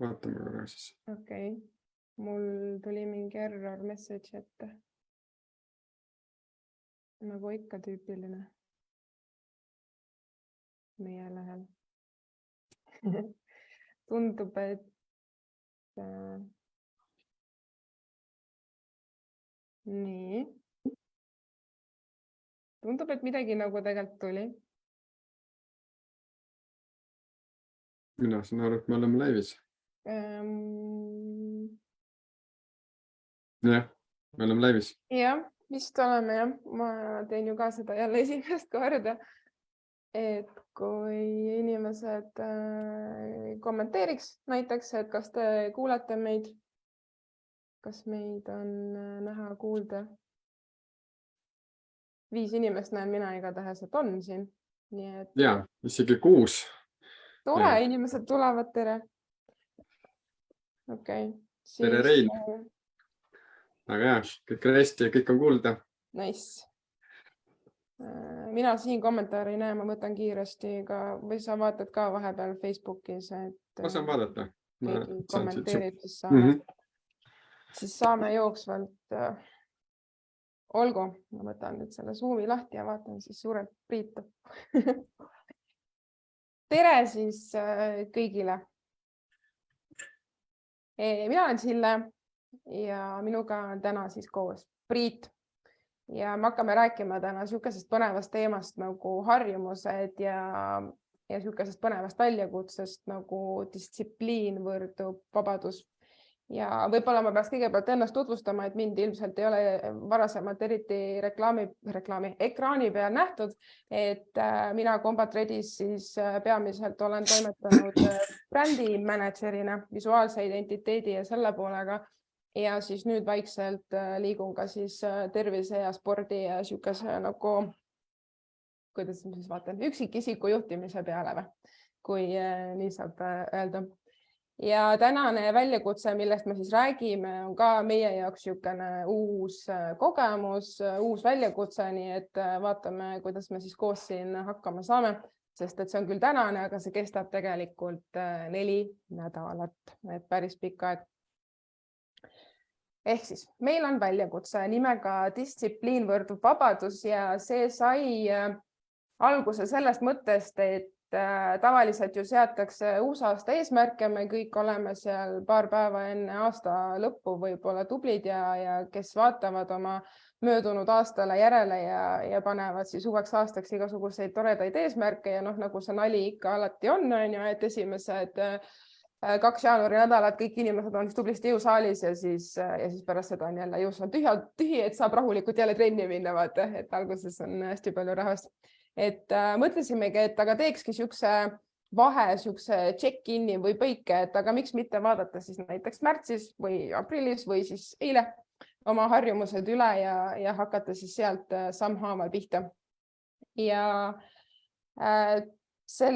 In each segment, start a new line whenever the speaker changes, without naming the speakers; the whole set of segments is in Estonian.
Vaatame korra siis.
Okei. Mul tuli mingi error message ette. Nagu ikka tüüpiline. Meie lehel. Tundub, et nii. Tundub, et midagi nagu tegelikult tuli.
Mina saan aru, et me oleme laivis. Jah, me oleme laivis.
Jah, vist oleme jah. Ma teen ju ka seda jälle esimest korda. Et kui inimesed kommenteeriks näiteks, et kas te kuulete meid, kas meid on näha, kuulda. 5 inimest näen mina igatahes, et on siin. Nii et
Jaa, isegi 6.
tore, inimesed tulevad, tere. Okei.
Tere, Rein. Aga jah, kõik on hästi ja kõik on kuulda.
Nice. Mina siin kommentaari ei näe, ma võtan kiiresti ka, või sa vaatad ka vahepeal Facebookis, et
Ma saan vaadata.
keegi kommenteerib, siis saame jooksvalt. Olgu, ma võtan nüüd selle Zoomi lahti ja vaatan siis suurelt Priitu. Tere siis kõigile. Mina olen Sille ja minuga on täna siis koos Priit. Ja me hakkame rääkima täna sellisest põnevast teemast nagu harjumused ja sellisest põnevast väljakutsest nagu distsipliin võrdub vabadus. Ja võib-olla ma peaks kõigepealt ennast tutvustama, et mind ilmselt ei ole varasemalt eriti ekraani peal nähtud, et mina Combat Redis siis peamiselt olen toimetanud brändi managerina, visuaalse identiteedi ja selle poolega. Ja siis nüüd vaikselt liigun ka siis tervise ja spordi ja selline nagu, kuidas ma siis vaatan, üksikisiku juhtimise peale või, kui nii saab öelda. Ja tänane väljakutse, millest me siis räägime, on ka meie jaoks selline uus kogemus, uus väljakutse, nii et vaatame, kuidas me siis koos siin hakkama saame, sest et see on küll tänane, aga see kestab tegelikult 4 nädalat, et päris pikk aeg. Ehk siis meil on väljakutse nimega distsipliin võrdub vabadus ja see sai alguse sellest mõttest, et tavaliselt ju seatakse uusaasta eesmärke, me kõik oleme seal paar päeva enne aasta lõppu võib-olla tublid ja kes vaatavad oma möödunud aastale järele ja panevad siis uueks aastaks igasuguseid toredaid eesmärke ja nagu see nali ikka alati on, et esimesed 2 jaanuari nädalat kõik inimesed on tublisti jõusaalis ja siis pärast seda on jälle jõus on tühi, et saab rahulikult jälle trenni minna, vaata, et alguses on hästi palju rahvast. Et mõtlesimegi, et aga teekski selline vahe, selline check-in'i või põike, et aga miks mitte vaadata siis näiteks märtsis või aprillis või siis eile oma harjumused üle ja hakata siis sealt sammhaaval pihta. Ja see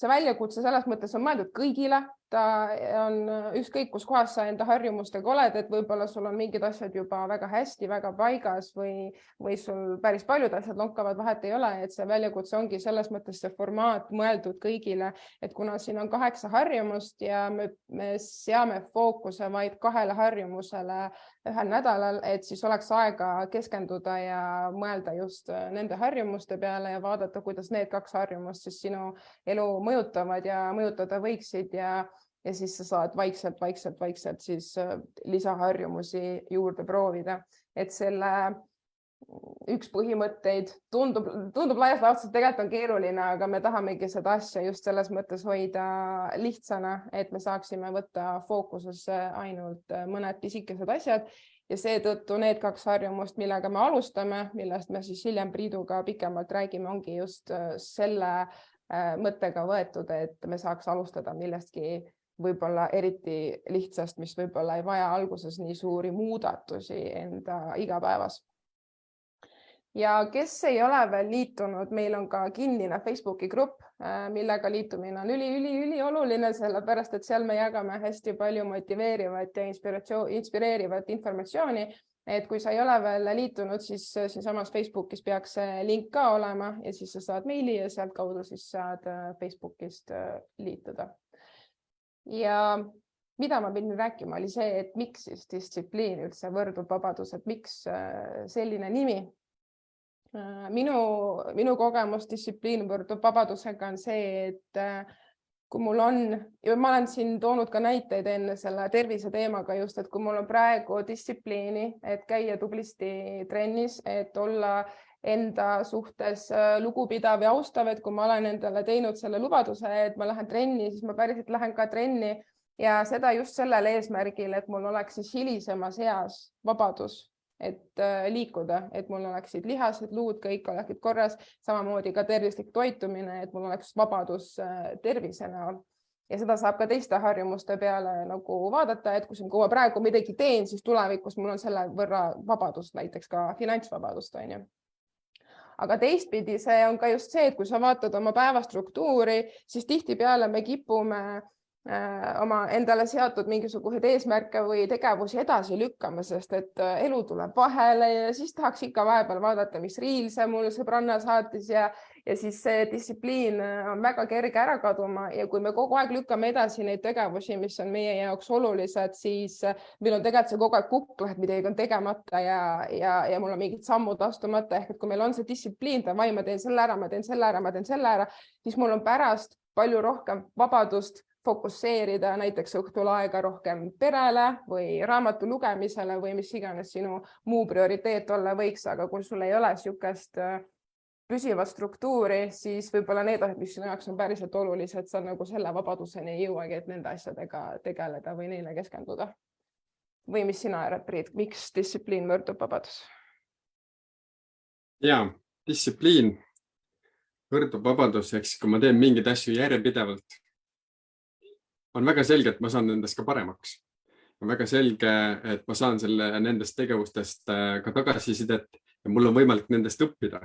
väljakutse selles mõttes on mõeldud kõigile, ta on ükskõik, kus kohas sa enda harjumustega oled, et võib-olla sul on mingid asjad juba väga hästi, väga paigas või sul päris paljud asjad lonkavad, vahet ei ole, et see väljakutse ongi selles mõttes see formaat mõeldud kõigile, et kuna siin on 8 harjumust ja me seame fookuse vaid 2 harjumusele ühel nädalal, et siis oleks aega keskenduda ja mõelda just nende harjumuste peale ja vaadata, kuidas need 2 harjumust siis sinu elu mõjutavad ja mõjutada võiksid ja siis sa saad vaikselt siis lisaharjumusi juurde proovida. Et selle üks põhimõtteid tundub laias laastus tegelikult on keeruline, aga me tahamegi seda asja just selles mõttes hoida lihtsana, et me saaksime võtta fookusesse ainult mõned pisikesed asjad ja seetõttu need 2 harjumust, millega me alustame, millest me siis hiljem Priiduga pikemalt räägime, ongi just selle mõttega võetud, et me saaks alustada millestki võib-olla eriti lihtsast, mis võib-olla ei vaja alguses nii suuri muudatusi enda igapäevas. Ja kes ei ole veel liitunud, meil on ka kinnine Facebooki grupp, millega liitumine on üli oluline, sellepärast et seal me jagame hästi palju motiveerivat ja inspireerivat informatsiooni. Et kui sa ei ole veel liitunud, siis samas Facebookis peaks see link ka olema ja siis sa saad meili ja sealt kaudu siis saad Facebookist liituda. ja mida ma pidin rääkima, oli see, et miks siis distsipliin üldse võrdub vabadus, et miks selline nimi. Minu kogemus distsipliin võrdub vabadusega on see, et kui mul on, ja ma olen siin toonud ka näiteid enne selle tervise teemaga just, et kui mul on praegu distsipliini, et käia tublisti trennis, et olla enda suhtes lugupidav ja austav, et kui ma olen endale teinud selle lubaduse, et ma lähen trenni, siis ma päriselt lähen ka trenni ja seda just sellel eesmärgil, et mul oleks siis hilisemas eas vabadus, et liikuda, et mul oleksid lihased, luud, kõik oleksid korras, samamoodi ka tervislik toitumine, et mul oleks vabadus tervise näol. Ja seda saab ka teiste harjumuste peale nagu vaadata, et kui ma praegu midagi teen, siis tulevikus mul on selle võrra vabadust, näiteks ka finantsvabadust, on ju. Aga teistpidi see on ka just see, et kui sa vaatad oma päevastruktuuri, siis tihtipeale me kipume oma endale seatud mingisuguseid eesmärke või tegevusi edasi lükkama, sest et elu tuleb vahele ja siis tahaks ikka vahepeal vaadata, mis riil see mul sõbranna saatis ja siis see distsipliin on väga kerge ära kaduma ja kui me kogu aeg lükkame edasi neid tegevusi, mis on meie jaoks olulised, siis meil on tegelikult see kogu aeg kukla, et midagi on tegemata ja mul on mingid sammud astumata, ehk et kui meil on see distsipliin, ma teen selle ära, ma teen selle ära, ma teen selle ära, siis mul on pärast palju rohkem vabadust fokusseerida näiteks õhtul aega rohkem perele või raamatu lugemisele või mis iganes sinu muu prioriteet olla võiks, aga kui sul ei ole niisugust püsivat struktuuri, siis võib-olla need asjad, mis sinu jaoks on päriselt olulised, sa nagu selle vabaduseni ei jõuagi, et nende asjadega tegeleda või neile keskenduda. Või mis sina arvad, Priit, miks distsipliin võrdub vabadus?
Jaa, distsipliin võrdub vabadus, eks kui ma teen mingeid asju järjepidevalt, on väga selge, et ma saan nendest ka paremaks. On väga selge, et ma saan nendest tegevustest ka tagasisidet ja mul on võimalik nendest õppida.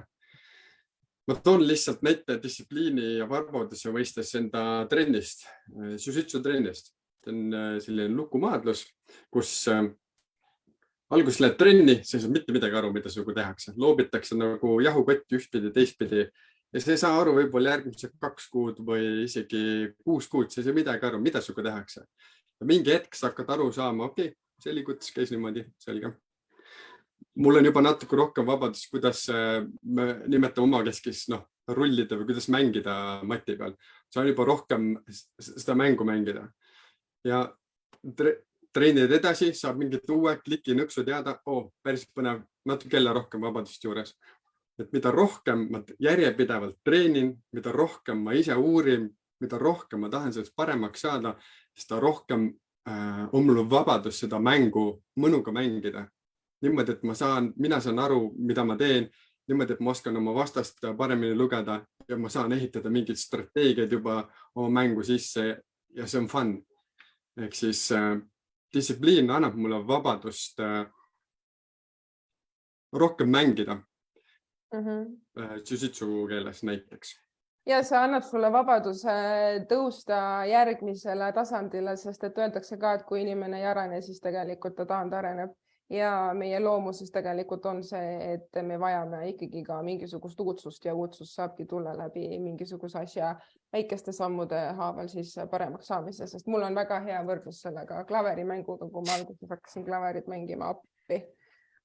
Ma toon lihtsalt näite distsipliini ja vabaduse mõistes enda trennist, jiu-jitsu trennist. See on selline lukumaadlus, kus alguses lähed trenni, sa ei saa mitte midagi aru, mida sinuga tehakse. Loobitakse nagu jahukotti ühtpidi, teistpidi. Ja sa ei saa aru võib-olla järgmised 2 kuud või isegi 6 kuud, sa ei saa midagi aru, mida sinuga tehakse. Ja mingi hetk sa hakkad aru saama, okei, see liigutus käis niimoodi, selge. Mul on juba natuke rohkem vabadus, kuidas me nimetame omakeskis rullida või kuidas mängida mati peal. See on juba rohkem seda mängu mängida. Ja treenid edasi, saab mingid uue kliki nõksu teada, päris põnev, natuke jälle rohkem vabadust juures. Et mida rohkem ma järjepidevalt treenin, mida rohkem ma ise uurin, mida rohkem ma tahan sellest paremaks saada, seda rohkem on mul vabadus seda mängu mõnuga mängida. Niimoodi, et mina saan aru, mida ma teen, niimoodi, et ma oskan oma vastast paremini lugeda ja ma saan ehitada mingeid strateegiaid juba oma mängu sisse ja see on fun. Ehk siis distsipliin annab mulle vabadust rohkem mängida. Jiu-jitsu keeles näiteks.
Ja see annab sulle vabaduse tõusta järgmisele tasandile, sest et öeldakse ka, et kui inimene ei arene, siis tegelikult ta taandareneb. Ja meie loomuses tegelikult on see, et me vajame ikkagi ka mingisugust uudsust ja uudsus saabki tulla läbi mingisuguse asja väikeste sammude haaval siis paremaks saamise, sest mul on väga hea võrdlus sellega klaverimänguga, kui ma alguses hakkasin klaverit mängima appi.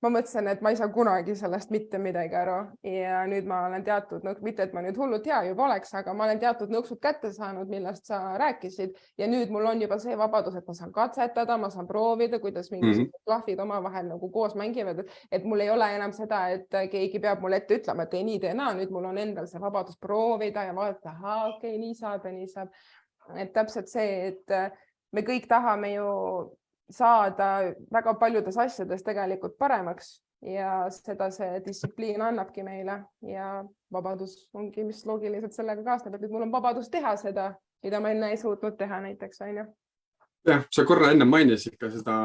Ma mõtlesin, et ma ei saa kunagi sellest mitte midagi aru ja nüüd ma olen teatud, mitte et ma nüüd hullult hea juba oleks, aga ma olen teatud nõuksud kätte saanud, millest sa rääkisid ja nüüd mul on juba see vabadus, et ma saan katsetada, ma saan proovida, kuidas mingisugused klahvid omavahel nagu koos mängivad, et mul ei ole enam seda, et keegi peab mulle ette ütlema, et ei nii tee naa, nüüd mul on endal see vabadus proovida ja vaadata, okei, nii saab ja nii saab. Et täpselt see, et me kõik tahame ju saada väga paljudes asjades tegelikult paremaks ja seda see distsipliin annabki meile ja vabadus ongi, mis loogiliselt sellega kaasneb, et mul on vabadus teha seda, mida ma enne ei suutnud teha näiteks, on ju.
Jah, sa korra enne mainisid ka seda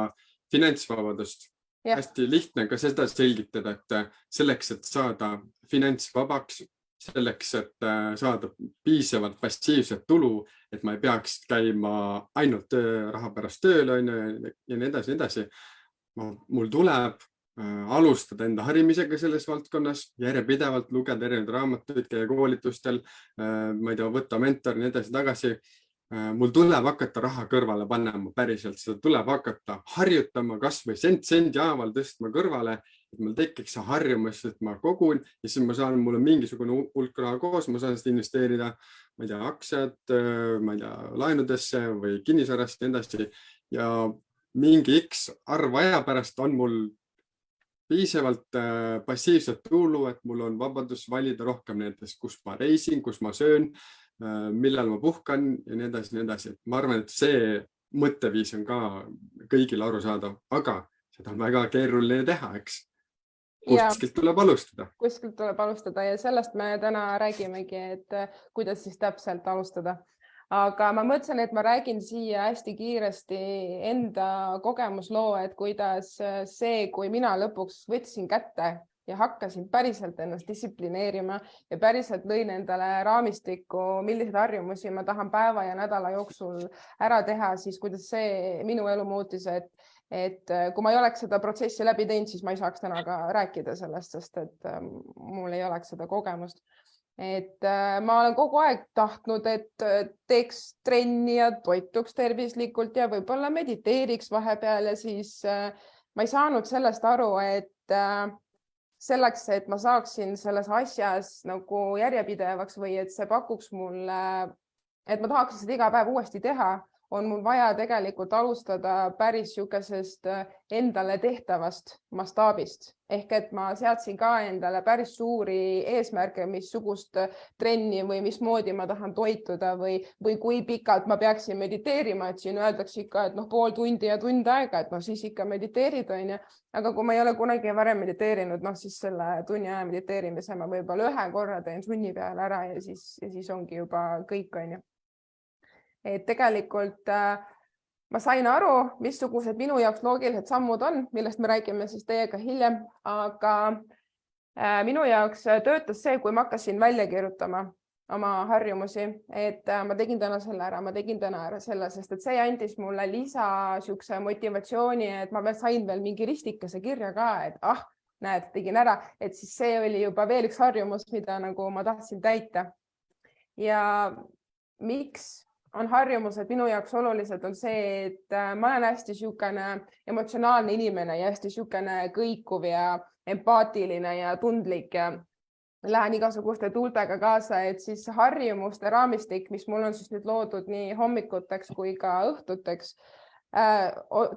finantsvabadust. Hästi lihtne ka seda selgitada, et selleks, et saada finantsvabaks, selleks, et saada piisavalt passiivset tulu, et ma ei peaks käima ainult raha pärast tööl ja nii edasi. Mul tuleb alustada enda harimisega selles valdkonnas, järjepidevalt lugeda erinevaid raamatuid, käia koolitustel, ma ei tea, võtta mentor, nii edasi tagasi mul tuleb hakata raha kõrvale panema päriselt, seda tuleb hakata harjutama kas või sendi haaval tõstma kõrvale, et mul tekiks see harjumus, et ma kogun ja siis mul on mingisugune hulk raha koos, ma saan seda investeerida, ma ei tea, aktsiad, ma ei tea, laenudesse või kinnisvarast ja nii edasi. Ja mingi X arv aja pärast on mul piisavalt passiivset tulu, et mul on vabadus valida rohkem nendest, kus ma reisin, kus ma söön, millal ma puhkan ja nii edasi, nii edasi. Ma arvan, et see mõtteviis on ka kõigil arusaadav, aga seda on väga keeruline teha, eks. Kuskilt tuleb alustada.
Kuskilt tuleb alustada ja sellest me täna räägimegi, et kuidas siis täpselt alustada. Aga ma mõtlesin, et ma räägin siia hästi kiiresti enda kogemusloo, et kuidas see, kui mina lõpuks võtsin kätte ja hakkasin päriselt ennast distsiplineerima ja päriselt lõin endale raamistikku, milliseid harjumusi ma tahan päeva ja nädala jooksul ära teha, siis kuidas see minu elu muutis, et kui ma ei oleks seda protsessi läbi teinud, siis ma ei saaks täna ka rääkida sellest, sest et mul ei oleks seda kogemust. Et ma olen kogu aeg tahtnud, et teeks trenni ja toituks tervislikult ja võib-olla mediteeriks vahepeal ja siis ma ei saanud sellest aru, et selleks, et ma saaksin selles asjas nagu järjepidevaks või et see pakuks mulle, et ma tahaks seda iga päev uuesti teha, on mul vaja tegelikult alustada päris niisugusest endale tehtavast mastaabist. Ehk et ma seadsin ka endale päris suuri eesmärke, missugust trenni või mismoodi ma tahan toituda või kui pikalt ma peaksin mediteerima, et siin öeldakse ikka, et pool tundi ja tund aega, et siis ikka mediteerid, on ju. Aga kui ma ei ole kunagi varem mediteerinud, siis selle tunni aja mediteerimise ma võib-olla ühe korra teen sunni peale ära ja siis ongi juba kõik, on ju. Et tegelikult ma sain aru, missugused minu jaoks loogilised sammud on, millest me räägime siis teiega hiljem, aga minu jaoks töötas see, kui ma hakkasin välja kirjutama oma harjumusi, et ma tegin täna selle ära, sest et see andis mulle lisa motivatsiooni, et ma sain veel mingi ristikese kirja ka, et näed, tegin ära, et siis see oli juba veel üks harjumus, mida nagu ma tahtsin täita. Ja miks on harjumused minu jaoks olulised, on see, et ma olen hästi niisugune emotsionaalne inimene ja hästi niisugune kõikuv ja empaatiline ja tundlik ja lähen igasuguste tuultega kaasa, et siis harjumuste raamistik, mis mul on siis nüüd loodud nii hommikuteks kui ka õhtuteks,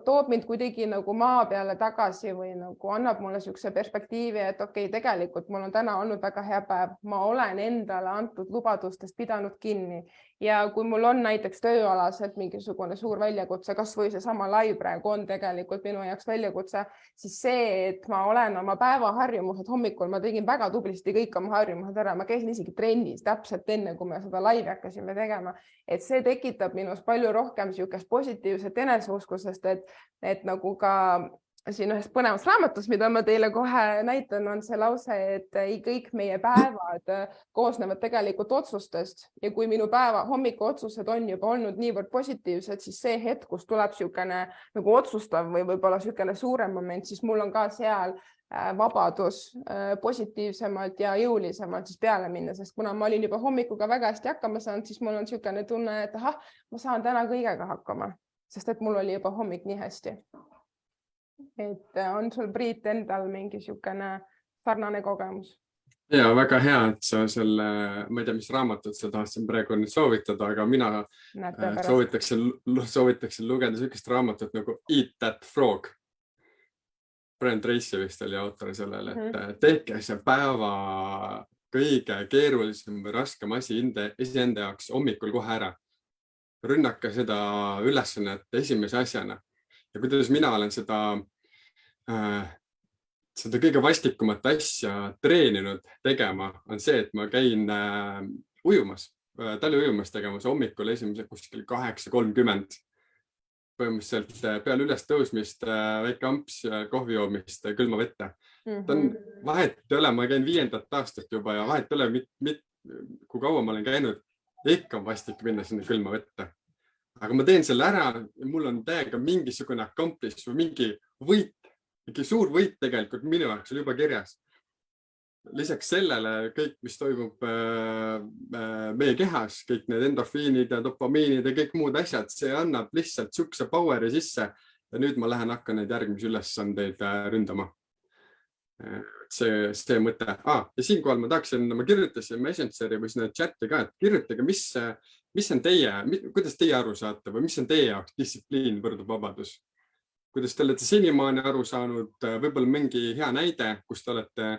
toob mind kuidagi nagu maa peale tagasi või nagu annab mulle niisuguse perspektiivi, et okei, tegelikult mul on täna olnud väga hea päev, ma olen endale antud lubadustest pidanud kinni ja kui mul on näiteks tööalaselt mingisugune suur väljakutse, kas või see sama live praegu on tegelikult minu jaoks väljakutse, siis see, et ma olen oma päevaharjumused hommikul, ma tegin väga tublisti kõik oma harjumused ära, ma käisin isegi trennis täpselt enne, kui me seda live hakkasime tegema, et see tekitab minus palju rohkem niisugust positiivset eneseusku, sest et nagu ka siin ühes põnevas raamatus, mida ma teile kohe näitan, on see lause, et kõik meie päevad koosnevad tegelikult otsustest ja kui minu päeva hommiku otsused on juba olnud niivõrd positiivsed, siis see hetk, kus tuleb niisugune nagu otsustav või võib-olla niisugune suurem moment, siis mul on ka seal vabadus positiivsemalt ja jõulisemalt siis peale minna, sest kuna ma olin juba hommikuga väga hästi hakkama saanud, siis mul on niisugune tunne, et ma saan täna kõigega hakkama, sest et mul oli juba hommik nii hästi. Et on sul, Priit, endal mingi niisugune sarnane kogemus?
Ja, väga hea, et sa selle, ma ei tea, mis raamatut sa tahtsin praegu nüüd soovitada, aga mina soovitaksin lugeda niisugust raamatut nagu Eat That Frog. Brian Tracy vist oli autor sellele, et tehke see päeva kõige keerulisem või raskem asi iseenda jaoks hommikul kohe ära. Rünnake seda ülesannet esimese asjana. Ja kuidas mina olen seda kõige vastikumat asja treeninud tegema, on see, et ma käin ujumas, taliujumas tegemas hommikul esimese kuskil 8:30. Põhimõtteliselt peale üles tõusmist, väike amps kohvi joomist, külma vette. Vahet ei ole, ma käin 5. aastat juba ja vahet ei ole, kui kaua ma olen käinud, ikka on vastik minna sinna külma vette. Aga ma teen selle ära ja mul on täiega mingisugune accomplish või mingi võit, mingi suur võit tegelikult minu jaoks oli juba kirjas. lisaks sellele kõik, mis toimub meie kehas, kõik need endorfiinid ja dopamiinid ja kõik muud asjad, see annab lihtsalt sihukese power'i sisse ja nüüd ma hakkan neid järgmisi ülesandeid ründama. See mõte. Ja siinkohal ma kirjutasin Messengeri või sinna chati ka, et kirjutage, mis on kuidas teie aru saate või mis on teie jaoks distsipliin võrdub vabadus? Kuidas te olete senimaani aru saanud, võib-olla mingi hea näide, kus te olete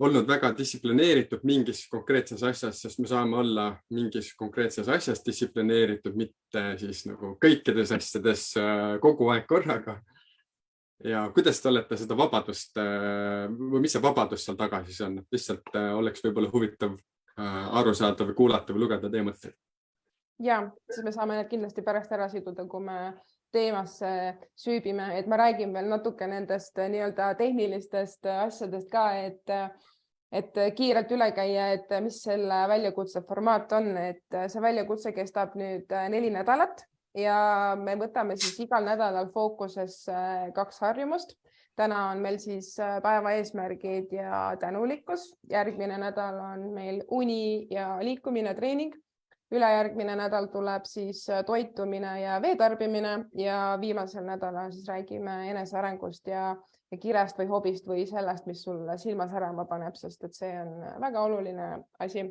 olnud väga distsiplineeritud mingis konkreetses asjas, sest me saame olla mingis konkreetses asjas distsiplineeritud, mitte siis nagu kõikides asjades kogu aeg korraga. Ja kuidas te olete seda vabadust või mis see vabadus seal taga siis on? Lihtsalt oleks võib-olla huvitav aru saada või kuulata või lugeda teie mõtteid.
Ja, siis me saame need kindlasti pärast ära siduda, kui me teemasse süübime, et ma räägin veel natuke nendest nii-öelda tehnilistest asjadest ka, et kiirelt üle käia, et mis selle väljakutse formaat on, et see väljakutse kestab nüüd 4 nädalat ja me võtame siis igal nädalal fookuses 2 harjumust. Täna on meil siis päeva eesmärgid ja tänulikkus. Järgmine nädal on meil uni ja liikumine, treening. Ülejärgmine nädal tuleb siis toitumine ja veetarbimine ja viimasel nädalal siis räägime enesearengust ja kirest või hobist või sellest, mis sulle silma särama paneb, sest et see on väga oluline asi.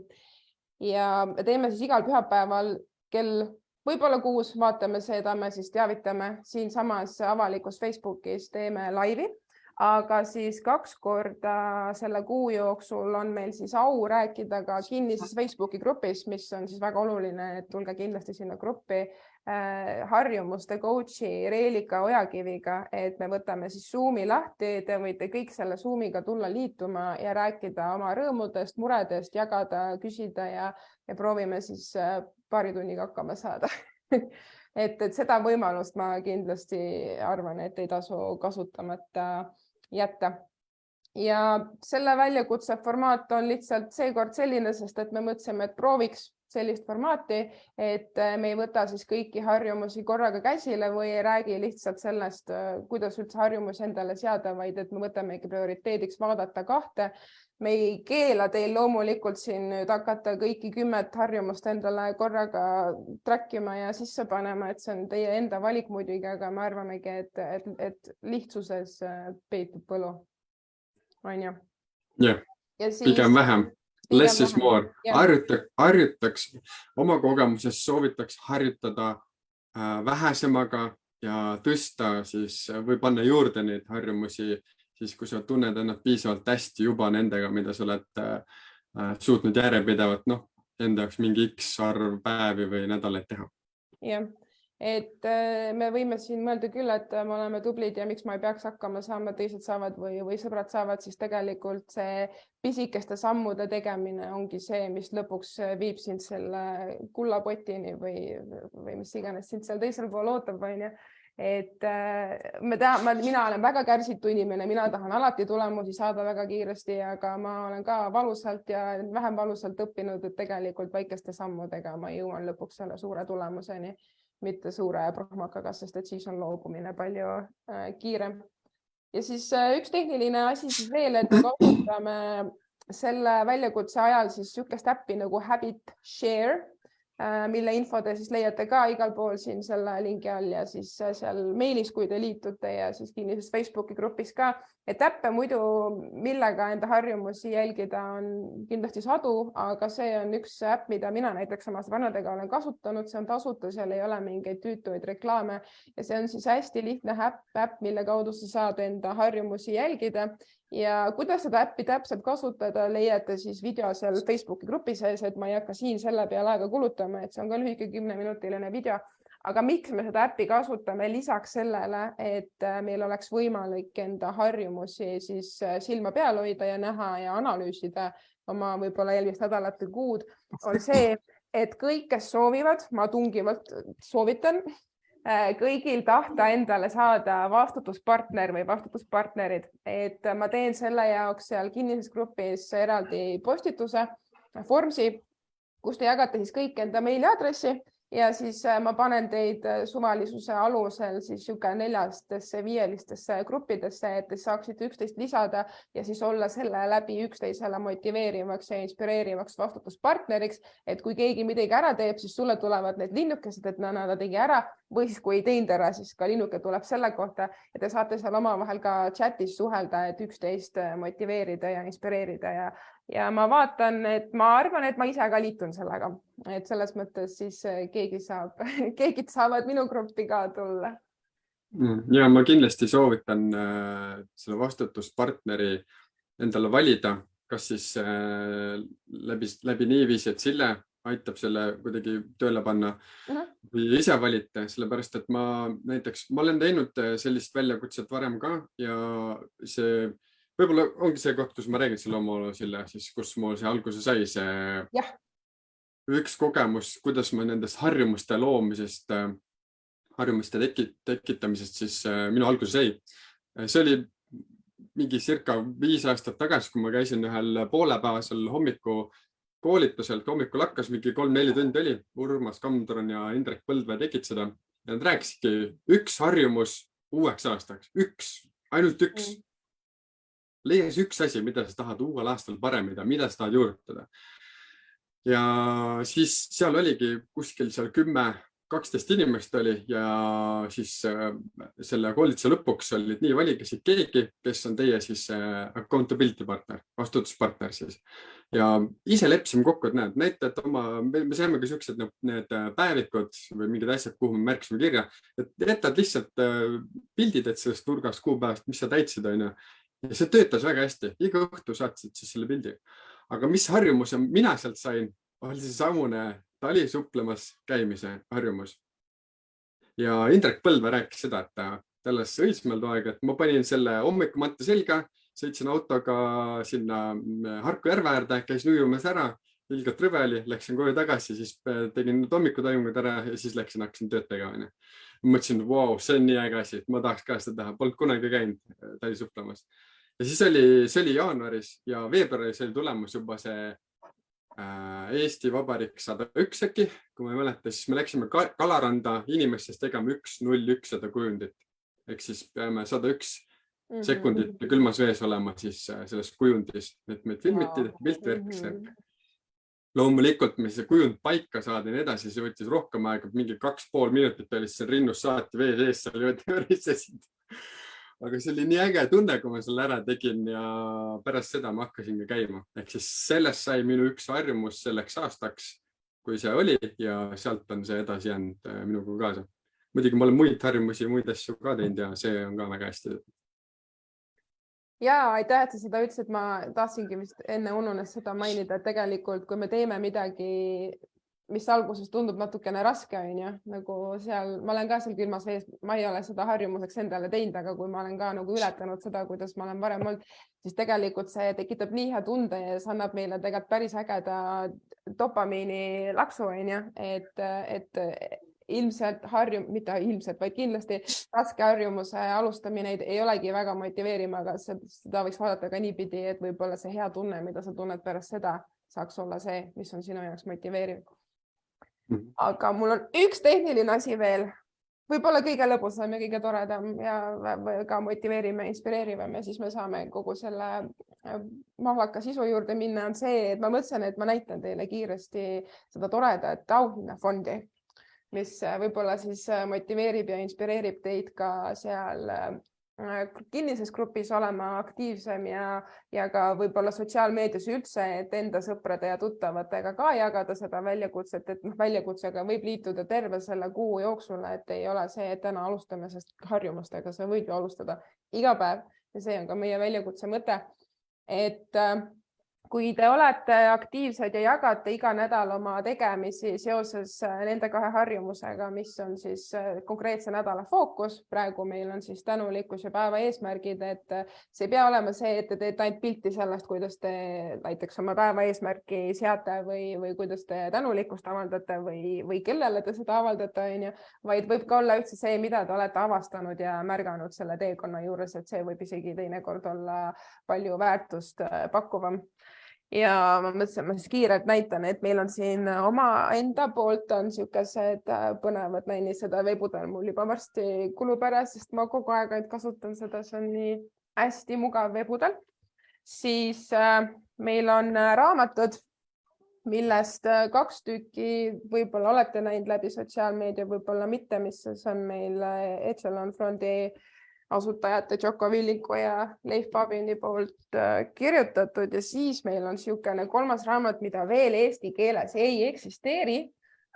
Ja teeme siis igal pühapäeval kell võib-olla 6, vaatame seda, me siis teavitame siinsamas avalikus Facebookis, teeme laivi. Aga siis 2 korda selle kuu jooksul on meil siis au rääkida ka kinnises Facebooki grupis, mis on siis väga oluline, et tulge kindlasti sinna gruppi harjumuste coachi Reelika Ojakiviga, et me võtame siis Zoomi lahti, te võite kõik selle Zoomiga tulla liituma ja rääkida oma rõõmudest, muredest, jagada, küsida ja proovime siis paari tunniga hakkama saada. et seda võimalust ma kindlasti arvan, et ei tasu kasutamata jätta. Ja selle väljakutse formaat on lihtsalt seekord selline, sest et me mõtlesime, et prooviks sellist formaati, et me ei võta siis kõiki harjumusi korraga käsile või ei räägi lihtsalt sellest, kuidas üldse harjumusi endale seada, vaid et me võtamegi prioriteediks vaadata 2. Me ei keela teil loomulikult siin nüüd hakata kõiki 10 harjumust endale korraga trackima ja sisse panema, et see on teie enda valik muidugi, aga me arvamegi, et lihtsuses peitub võlu. On ju?
Jah, pigem vähem. Less is more. Harjutaks oma kogemuses, soovitaks harjutada vähesemaga ja tõsta siis või panna juurde neid harjumusi siis kui sa tunned ennast piisavalt hästi juba nendega, mida sa oled suutnud järjepidevalt, enda jaoks mingi X arv päevi või nädalaid teha.
Jah, et me võime siin mõelda küll, et me oleme tublid ja miks ma ei peaks hakkama saama, teised saavad või sõbrad saavad, siis tegelikult see pisikeste sammude tegemine ongi see, mis lõpuks viib sind selle kullapotini või mis iganes sind seal teisel pool ootab, on ju. Et mina olen väga kärsitu inimene, mina tahan alati tulemusi saada väga kiiresti, aga ma olen ka valusalt ja vähem valusalt õppinud, et tegelikult väikeste sammudega ma jõuan lõpuks selle suure tulemuseni, mitte suure prohmakaga, sest et siis on loobumine palju kiirem. Ja siis üks tehniline asi siis veel, et me kasutame selle väljakutse ajal siis sihukest äppi nagu Habit Share, mille info te siis leiate ka igal pool siin selle lingi all ja siis seal meilis, kui te liitute ja siis kinnises Facebooki grupis ka, et äppe muidu, millega enda harjumusi jälgida on kindlasti sadu, aga see on üks äpp, mida mina näiteks oma sõbradega olen kasutanud, see on tasuta, seal ei ole mingeid tüütuid reklaame ja see on siis hästi lihtne äpp, mille kaudu sa saad enda harjumusi jälgida. Ja kuidas seda äppi täpselt kasutada, leiate siis video seal Facebooki grupi sees, et ma ei hakka siin selle peale aega kulutama, et see on ka lühike 10-minutiline video. Aga miks me seda äppi kasutame lisaks sellele, et meil oleks võimalik enda harjumusi siis silma peal hoida ja näha ja analüüsida oma võib-olla eelmist nädalat või kuud, on see, et kõik, kes soovivad, ma tungivalt soovitan, kõigil tahta endale saada vastutuspartner või vastutuspartnerid, et ma teen selle jaoks seal kinnises grupis eraldi postituse, formsi, kus te jagate siis kõik enda meiliaadressi ja siis ma panen teid suvalisuse alusel siis sihuke 4-5 gruppidesse, et te saaksite üksteist lisada ja siis olla selle läbi üksteisele motiveerivaks ja inspireerivaks vastutuspartneriks, et kui keegi midagi ära teeb, siis sulle tulevad need linnukesed, et ta tegi ära, või siis kui ei teinud ära, siis ka linnuke tuleb selle kohta ja te saate seal omavahel ka chatis suhelda, et üksteist motiveerida ja inspireerida ja ma vaatan, et ma arvan, et ma ise ka liitun sellega, et selles mõttes siis keegi saavad minu gruppi ka tulla.
Ja ma kindlasti soovitan selle vastutuspartneri endale valida, kas siis läbi niiviisi, et Sille aitab selle kuidagi tööle panna või ise valite, sellepärast et ma olen teinud sellist väljakutset varem ka ja see võib-olla ongi see koht, kus ma räägin selle oma Sille, siis kus mul see alguse sai, see üks kogemus, kuidas ma nendest harjumuste loomisest, harjumuste tekitamisest siis minu alguse sai. See oli mingi circa 5 aastat tagasi, kui ma käisin ühel poolepäevasel hommikukoolituselt, hommikul hakkas mingi 3-4 tundi oli, Urmas Kamdron ja Indrek Põldvee tegid seda ja nad rääkisidki üks harjumus uueks aastaks, ainult üks. Leies üks asi, mida sa tahad uuel aastal paremida, mida sa tahad juurutada. Ja siis seal oligi kuskil seal 10-12 inimest oli ja siis selle koolituse lõpuks olid nii valikasid keegi, kes on teie siis accountability partner, vastutuspartner siis. Ja ise leppisime kokku, et näitajad me saime ka siuksed need päevikud või mingid asjad, kuhu me märkisime kirja, et jätad lihtsalt pildid, et sellest nurgast kuupäevast, mis sa täitsid, on ju. Ja see töötas väga hästi, iga õhtu saatsid siis selle pildi. Aga mis harjumuse mina sealt sain, oli see samune talisupplemas käimise harjumus. Ja Indrek Põldvee rääkis seda, et talles Õismäel too aeg, et ma panin selle hommikumatte selga, sõitsin autoga sinna Harku järve äärde, käisin ujumas ära, ilgelt rõve oli, läksin koju tagasi, siis tegin need hommikutoimungud ära ja siis hakkasin tööd tegema. Mõtlesin, wow, see on nii äge asi, et ma tahaks ka seda teha, polnud kunagi käinud talisupplemas. Ja siis see oli jaanuaris ja veebruaris oli tulemus juba see Eesti Vabariik 101 äkki, kui ma ei mäleta, siis me läksime Kalaranda inimestest tegema 101 kujundit. Ehk siis peame 101 sekundit külmas vees olema siis selles kujundis, et meid filmiti, piltvärks. Loomulikult me see kujund paika saada ja nii edasi, see võttis rohkem aega, mingi 2,5 minutit oli seal rinnus saati vees ees, seal võrisesid. Aga see oli nii äge tunne, kui ma selle ära tegin ja pärast seda ma hakkasin käima. Ehk siis sellest sai minu üks harjumus selleks aastaks, kui see oli ja sealt on see edasi jäänud minuga kaasa. Muidugi ma olen muid harjumusi, muid asju ka teinud ja see on ka väga hästi.
Ja aitäh, et sa seda ütlesid, ma tahtsingi vist enne ununes seda mainida, et tegelikult kui me teeme midagi, mis alguses tundub natukene raske, nagu seal, ma olen ka seal külmas vees, ma ei ole seda harjumuseks endale teinud, aga kui ma olen ka nagu ületanud seda, kuidas ma olen varem olnud, siis tegelikult see tekitab nii hea tunde ja see annab meile tegelikult päris ägeda dopamiini laksu, et ilmselt mitte ilmselt, vaid kindlasti raske harjumuse alustamine ei olegi väga motiveerima, aga seda võiks vaadata ka niipidi, et võib-olla see hea tunne, mida sa tunned pärast seda, saaks olla see, mis on sinu jaoks motiveeriv. Aga mul on üks tehniline asi veel, võib-olla kõige lõbusam ja kõige toredam ja ka motiveerime, inspireerivam ja siis me saame kogu selle mahlaka sisu juurde minna, on see, et ma mõtlesin, et ma näitan teile kiiresti seda toredat auhinnafondi, mis võib-olla siis motiveerib ja inspireerib teid ka seal kinnises grupis olema aktiivsem ja ka võib-olla sotsiaalmeedias üldse, et enda sõprade ja tuttavatega ka jagada seda väljakutset, et väljakutsega võib liituda terve selle kuu jooksul, et ei ole see, et täna alustame, sest harjumustega sa võid ju alustada iga päev ja see on ka meie väljakutse mõte, et kui te olete aktiivsed ja jagate iga nädal oma tegemisi seoses nende 2 harjumusega, mis on siis konkreetse nädala fookus, praegu meil on siis tänulikkus ja päeva eesmärgid, et see ei pea olema see, et te teete ainult pilti sellest, kuidas te näiteks oma päeva eesmärki seate või kuidas te tänulikkust avaldate või kellele te seda avaldate, vaid võib ka olla üldse see, mida te olete avastanud ja märganud selle teekonna juures, et see võib isegi teinekord olla palju väärtust pakkuvam. ja ma mõtlesin, ma siis kiirelt näitan, et meil on siin oma enda poolt on niisugused põnevad näinised, veebudel mul juba varsti kulub ära, sest ma kogu aeg ainult kasutan seda, see on nii hästi mugav veebudel. Siis meil on raamatud, millest 2 tükki võib-olla olete näinud läbi sotsiaalmeedia, võib-olla mitte, mis on meil Echelon Fondi asutajate Joko Villiku ja Leif Babini poolt kirjutatud ja siis meil on niisugune 3. raamat, mida veel eesti keeles ei eksisteeri,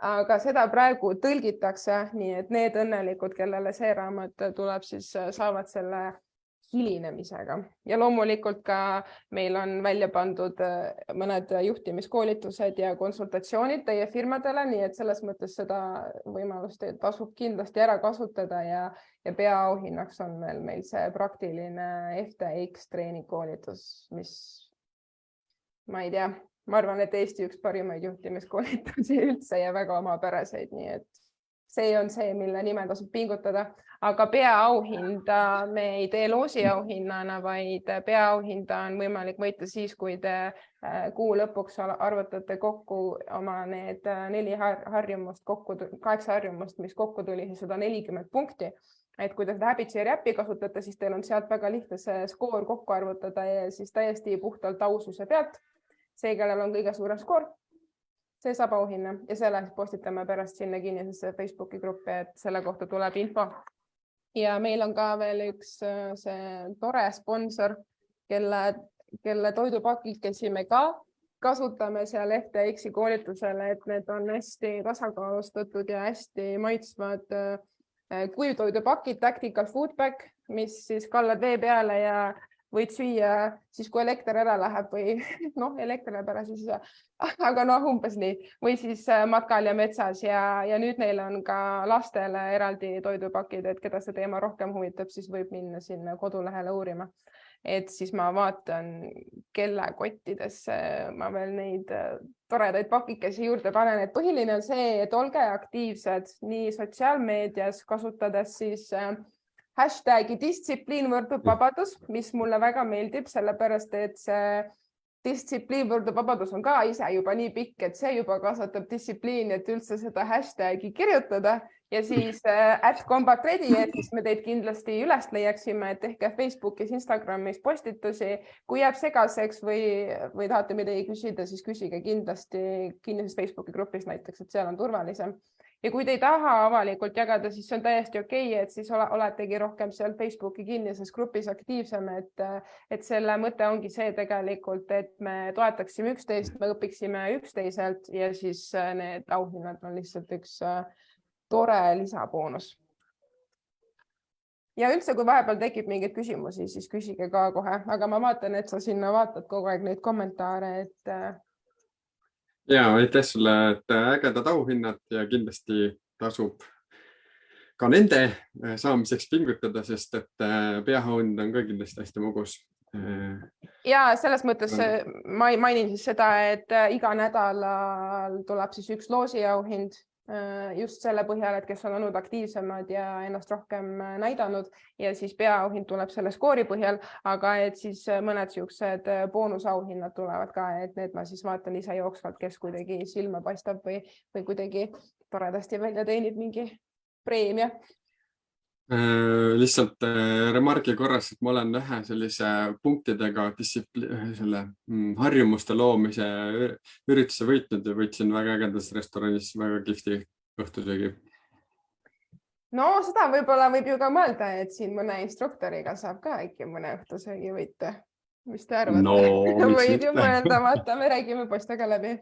aga seda praegu tõlgitakse, nii et need õnnelikud, kellele see raamat tuleb, siis saavad selle hilinemisega. Ja loomulikult ka meil on välja pandud mõned juhtimiskoolitused ja konsultatsioonid teie firmadele, nii et selles mõttes seda võimalust tasub kindlasti ära kasutada ja peaauhinnaks on meil see praktiline FTX treeningkoolitus, mis ma ei tea, ma arvan, et Eesti üks parimaid juhtimiskoolitusi üldse ja väga omapäraseid, nii et see on see, mille nimel tasub pingutada, aga peaauhinda me ei tee loosiauhinnana, vaid peaauhinda on võimalik võita siis, kui te kuu lõpuks arvutate kokku oma need 4 harjumust, 8 harjumust, mis kokku tuli 140 punkti. Et kui te seda Habitseeri äppi kasutate, siis teil on sealt väga lihtne see skoor kokku arvutada ja siis täiesti puhtalt aususe pealt. See, kellel on kõige suurem skoor, see saab auhinna ja selle postitame pärast sinna kinnisesse Facebooki gruppi, et selle kohta tuleb info. Ja meil on ka veel üks see tore sponsor, kelle toidupakikesi me ka kasutame seal FTX-i koolitusele, et need on hästi tasakaalustatud ja hästi maitsvad kuivtoidupakid, Tactical Food Pack, mis siis kallad vee peale ja võid süüa siis, kui elekter ära läheb või elekter läheb ära siis, aga umbes nii, või siis matkal ja metsas ja nüüd neil on ka lastele eraldi toidupakid, et keda see teema rohkem huvitab, siis võib minna sinna kodulehele uurima. Et siis ma vaatan, kelle kottidesse ma veel neid toredaid pakikesi juurde panen, et põhiline on see, et olge aktiivsed nii sotsiaalmeedias, kasutades siis hashtagi distsipliin võrdub vabadus, mis mulle väga meeldib, sellepärast et see distsipliin võrdub vabadus on ka ise juba nii pikk, et see juba kasvatab distsipliini, et üldse seda hashtagi kirjutada ja siis @combatready, et siis me teid kindlasti üles leiaksime, et tehke Facebookis, Instagramis postitusi. Kui jääb segaseks või tahate midagi küsida, siis küsige kindlasti kinnises Facebooki grupis näiteks, et seal on turvalisem. Ja kui te ei taha avalikult jagada, siis see on täiesti okei, et siis oletegi rohkem seal Facebooki kinnises grupis aktiivsem, et selle mõte ongi see tegelikult, et me toetaksime üksteist, me õpiksime üksteiselt ja siis need auhinnad on lihtsalt üks tore lisaboonus. Ja üldse, kui vahepeal tekib mingeid küsimusi, siis küsige ka kohe, aga ma vaatan, et sa sinna vaatad kogu aeg neid kommentaare, et
ja aitäh sulle, et ägedad auhinnad ja kindlasti tasub ka nende saamiseks pingutada, sest et peaauhind on ka kindlasti hästi mugus.
Ja selles mõttes ma mainin siis seda, et iga nädalal tuleb siis üks loosiauhind just selle põhjal, et kes on olnud aktiivsemad ja ennast rohkem näidanud ja siis peaauhind tuleb selle skoori põhjal, aga et siis mõned siuksed boonusauhinnad tulevad ka, et need ma siis vaatan ise jooksvalt, kes kuidagi silma paistab või kuidagi toredasti välja teenib mingi preemia.
Lihtsalt remargi korras, et ma olen ühe sellise punktidega selle harjumuste loomise ürituse võitnud ja võitsin väga ägedas restoranis väga kihvti õhtusöögi.
No seda võib-olla võib ju ka mõelda, et siin mõne instruktoriga saab ka äkki mõne õhtusöögi võita. Mis te arvate?
No,
võid ju mõelda, vaata, me räägime poistega läbi.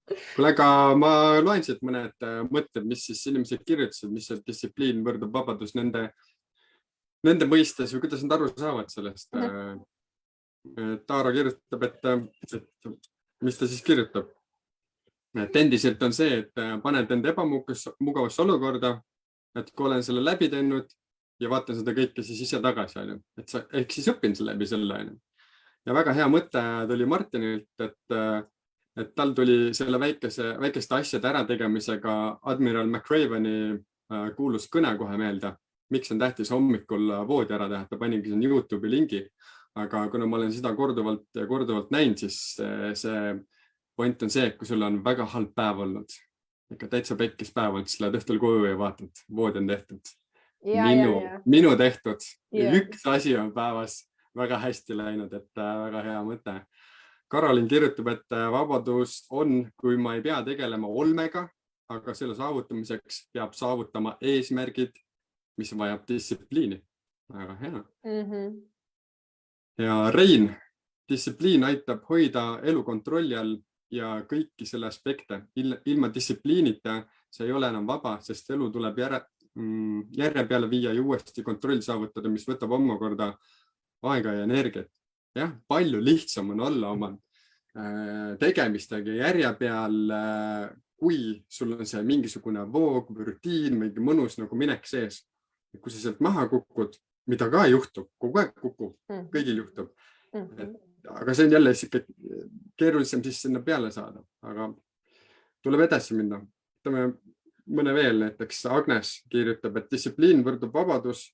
Kuule, aga ma loen siit mõned mõtted, mis siis inimesed kirjutasid, mis see distsipliin võrdub vabadus nende mõistes või kuidas nad aru saavad sellest. Taaro kirjutab, et mis ta siis kirjutab. Et endiselt on see, et paned enda ebamugavasse olukorda, et kui olen selle läbi teinud ja vaatan seda kõike siis ise tagasi, ehk siis õpin selle läbi selle. Ja väga hea mõte tuli Martinilt, et tal tuli selle väikeste asjade ärategemisega Admiral McRaveni kuulus kõne kohe meelde, miks on tähtis hommikul voodi ära teha, ta paningi siin YouTube'i lingi, aga kuna ma olen seda korduvalt ja korduvalt näinud, siis see point on see, et kui sul on väga halb päev olnud, ikka täitsa pekkis päev olnud, siis lähed õhtul koju ja vaatad, voodi on tehtud. Minu tehtud. Üks asi on päevas väga hästi läinud, et väga hea mõte. Karolin kirjutab, et vabadus on, kui ma ei pea tegelema olmega, aga selle saavutamiseks peab saavutama eesmärgid, mis vajab distsipliini. Väga hea. Ja Rein, distsipliin aitab hoida elu kontrolli all ja kõiki selle aspekte. Ilma distsipliinita see ei ole enam vaba, sest elu tuleb järje peale viia ja uuesti kontroll saavutada, mis võtab omakorda aega ja energiat. Jah, palju lihtsam on olla oma tegemistega järje peal, kui sul on see mingisugune voog või rutiin, mingi mõnus nagu minek sees. Kui sa sealt maha kukud, mida ka juhtub, kogu aeg kukub, kõigil juhtub. Aga see on jälle keerulisem siis sinna peale saada, aga tuleb edasi minna. Ütleme mõne veel, näiteks Agnes kirjutab, et distsipliin võrdub vabadus.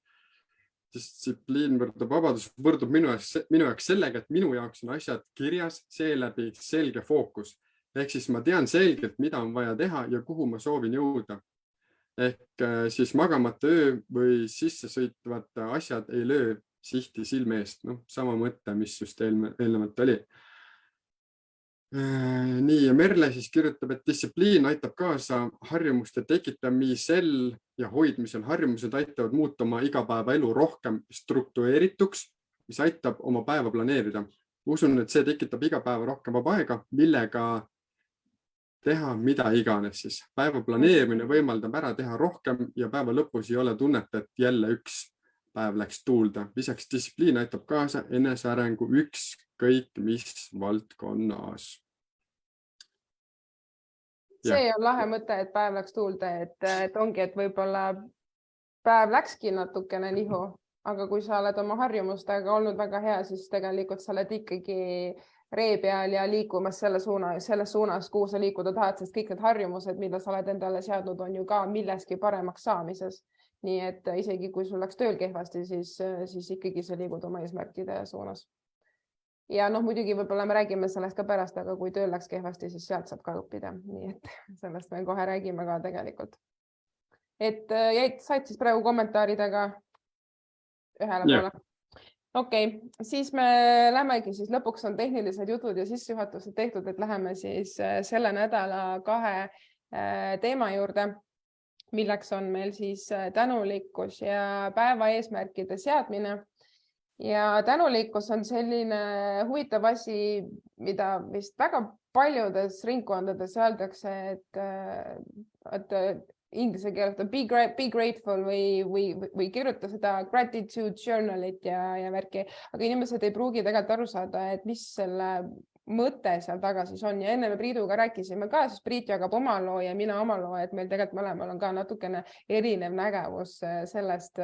Distsipliin võrdub vabadus, võrdub minu jaoks sellega, et minu jaoks on asjad kirjas, seeläbi selge fookus. Ehk siis ma tean selgelt, mida on vaja teha ja kuhu ma soovin jõuda. Ehk siis magamata öö või sisse sõitvad asjad ei löö sihti silme eest. Sama mõte, mis just eelnevalt oli. Nii, ja Merle siis kirjutab, et distsipliin aitab kaasa harjumuste tekitamisel ja hoidmisel. Harjumused aitavad muuta oma igapäevaelu rohkem struktureerituks, mis aitab oma päeva planeerida. Usun, et see tekitab iga päeva rohkem vaba aega, millega teha mida iganes siis. Päeva planeerimine võimaldab ära teha rohkem ja päeva lõpus ei ole tunnet, et jälle üks päev läks tuulda. Lisaks distsipliin aitab kaasa enesearengu ükskõik mis valdkonnas.
See on lahe mõte, et päev läks tuulda, et ongi, et võib-olla päev läkski natukene nihu, aga kui sa oled oma harjumustega olnud väga hea, siis tegelikult sa oled ikkagi ree peal ja liikumas selles suunas, kuhu sa liikuda tahad, sest kõik need harjumused, mida sa oled endale seadnud, on ju ka milleski paremaks saamises. Nii et isegi kui sul läks tööl kehvasti, siis ikkagi sa liigud oma eesmärkide suunas. Ja muidugi võib-olla me räägime sellest ka pärast, aga kui tööl läks kehvasti, siis sealt saab ka õppida. Nii et sellest me kohe räägime ka tegelikult. Et said siis praegu kommentaaridega ühele poole. Okei, siis me lähmegi, siis lõpuks on tehnilised jutud ja sissejuhatused tehtud, et läheme siis selle nädala 2 teema juurde, milleks on meil siis tänulikkus ja päeva eesmärkide seadmine. Ja tänulikkus on selline huvitav asi, mida vist väga paljudes ringkondades öeldakse, et inglise keeles be grateful või kirjuta seda gratitude journalit ja värki, aga inimesed ei pruugi tegelikult aru saada, et mis selle mõte seal taga siis on. Ja enne me Priiduga rääkisime ka, siis Priit jagab oma loo ja mina oma loo, et meil tegelikult mõlemal on ka natukene erinev nägevus sellest,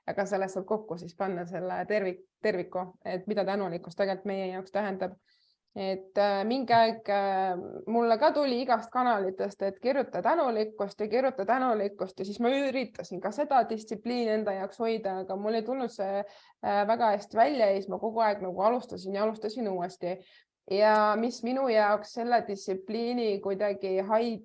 aga sellest saab kokku siis panna selle terviku, et mida tänulikkus tegelikult meie jaoks tähendab. Et mingi aeg mulle ka tuli igast kanalitest, et kirjuta tänulikkust ja siis ma üritasin ka seda distsipliini enda jaoks hoida, aga mul ei tulnud see väga hästi välja ja siis ma kogu aeg nagu alustasin uuesti. Ja mis minu jaoks selle distsipliini kuidagi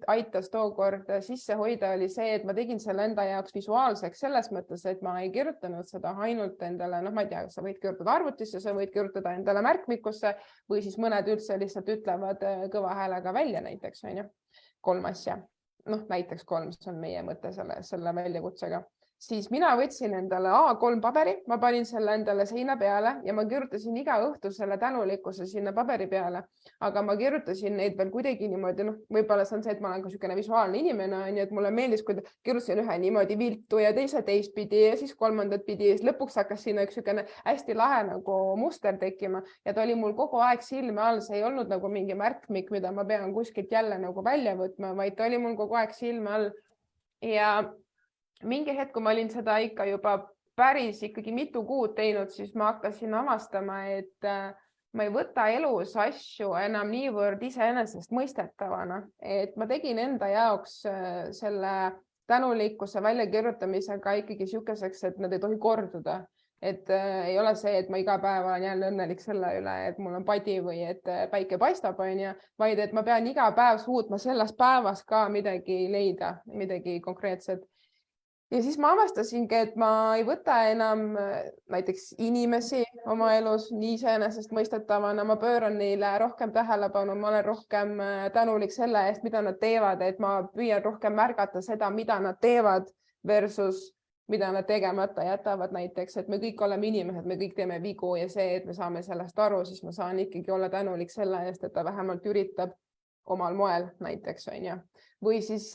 aitas tookord sisse hoida, oli see, et ma tegin selle enda jaoks visuaalseks selles mõttes, et ma ei kirjutanud seda ainult endale, ma ei tea, sa võid kirjutada arvutisse, sa võid kirjutada endale märkmikusse või siis mõned üldse lihtsalt ütlevad kõva häälega välja näiteks, 3 asja. Näiteks 3, see on meie mõte selle väljakutsega. Siis mina võtsin endale A3 paberi, ma panin selle endale seina peale ja ma kirjutasin iga õhtu selle tänulikkuse sinna paberi peale, aga ma kirjutasin neid veel kuidagi niimoodi, võib-olla see on see, et ma olen ka niisugune visuaalne inimene, et mulle meeldis, kui kirjutasin ühe niimoodi viltu ja teise teistpidi ja siis kolmandat pidi ja siis lõpuks hakkas sinna üks niisugune hästi lahe nagu muster tekkima ja ta oli mul kogu aeg silme all, see ei olnud nagu mingi märkmik, mida ma pean kuskilt jälle nagu välja võtma, vaid ta oli mul kogu aeg silme all ja mingi hetk, kui ma olin seda ikka juba päris ikkagi mitu kuud teinud, siis ma hakkasin avastama, et ma ei võta elus asju enam niivõrd iseenesest mõistetavana, et ma tegin enda jaoks selle tänulikkuse väljakirjutamisega ikkagi niisuguseks, et nad ei tohi korduda. et ei ole see, et ma iga päev olen jälle õnnelik selle üle, et mul on padi või et päike paistab, vaid et ma pean iga päev suutma selles päevas ka midagi leida, midagi konkreetset. Ja siis ma avastasingi, et ma ei võta enam näiteks inimesi oma elus nii iseenesestmõistetavana, ma pööran neile rohkem tähelepanu, ma olen rohkem tänulik selle eest, mida nad teevad, et ma püüan rohkem märgata seda, mida nad teevad versus mida nad tegemata jätavad näiteks, et me kõik oleme inimesed, me kõik teeme vigu ja see, et me saame sellest aru, siis ma saan ikkagi olla tänulik selle eest, et ta vähemalt üritab omal moel näiteks, on ju. Või siis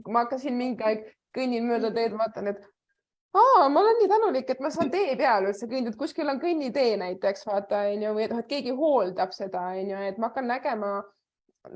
ma hakkasin mingi aeg kõnnin mööda teed, vaatan, et ma olen nii tänulik, et ma saan tee peal üldse kõndida, kuskil on kõnnitee näiteks, vaata, või et keegi hooldab seda, et ma hakkan nägema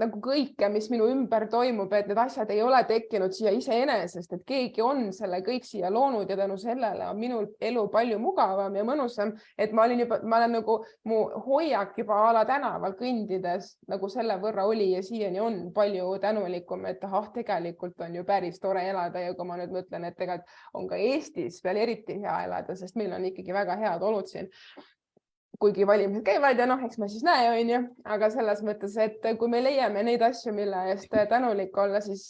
nagu kõike, mis minu ümber toimub, et need asjad ei ole tekkinud siia iseenesest, et keegi on selle kõik siia loonud ja tänu sellele on minul elu palju mugavam ja mõnusam, et ma olen nagu mu hoiak juba a la tänaval kõndides nagu selle võrra oli ja siiani on palju tänulikum, et tegelikult on ju päris tore elada ja kui ma nüüd mõtlen, et tegelikult on ka Eestis veel eriti hea elada, sest meil on ikkagi väga head olud siin. Kuigi valimised käivad ja eks me siis näe, on ju, aga selles mõttes, et kui me leiame neid asju, mille eest tänulik olla, siis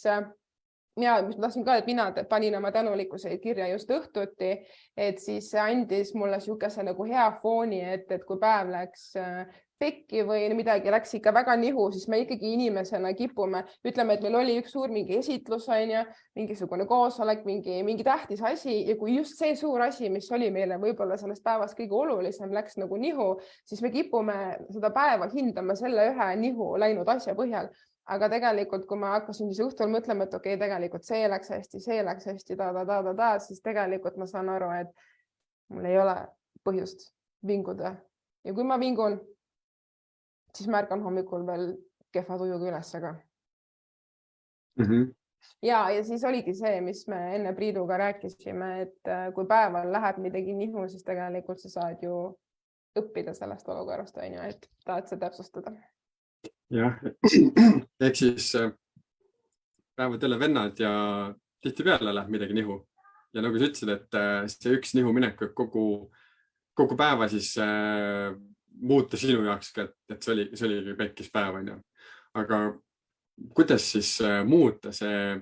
mina tahtsin ka, et mina panin oma tänulikkuseid kirja just õhtuti, et siis see andis mulle niisuguse nagu hea fooni, et kui päev läks pekki või midagi läks ikka väga nihu, siis me ikkagi inimesena kipume, ütleme, et meil oli üks suur mingi esitlus, on ju, mingisugune koosolek, mingi tähtis asi ja kui just see suur asi, mis oli meile võib-olla sellest päevast kõige olulisem, läks nagu nihu, siis me kipume seda päeva hindama selle ühe nihu läinud asja põhjal. Aga tegelikult, kui ma hakkasin siis õhtul mõtlema, et okei, tegelikult see läks hästi, siis tegelikult ma saan aru, et mul ei ole põhjust vinguda. Ja kui ma vingun, siis märkan hommikul veel kehva tujuga üles ka. Ja siis oligi see, mis me enne Priiduga rääkisime, et kui päeval läheb midagi nihu, siis tegelikult sa saad ju õppida sellest olukorrast, on ju, et tahad sa täpsustada.
Jah, ehk siis päevad jälle vennad ja tihtipeale läheb midagi nihu. Ja nagu sa ütlesid, et see üks nihu minek võib kogu päeva siis muuta sinu jaoks ka, et see oli pekkis päev, on ju. Aga kuidas siis muuta see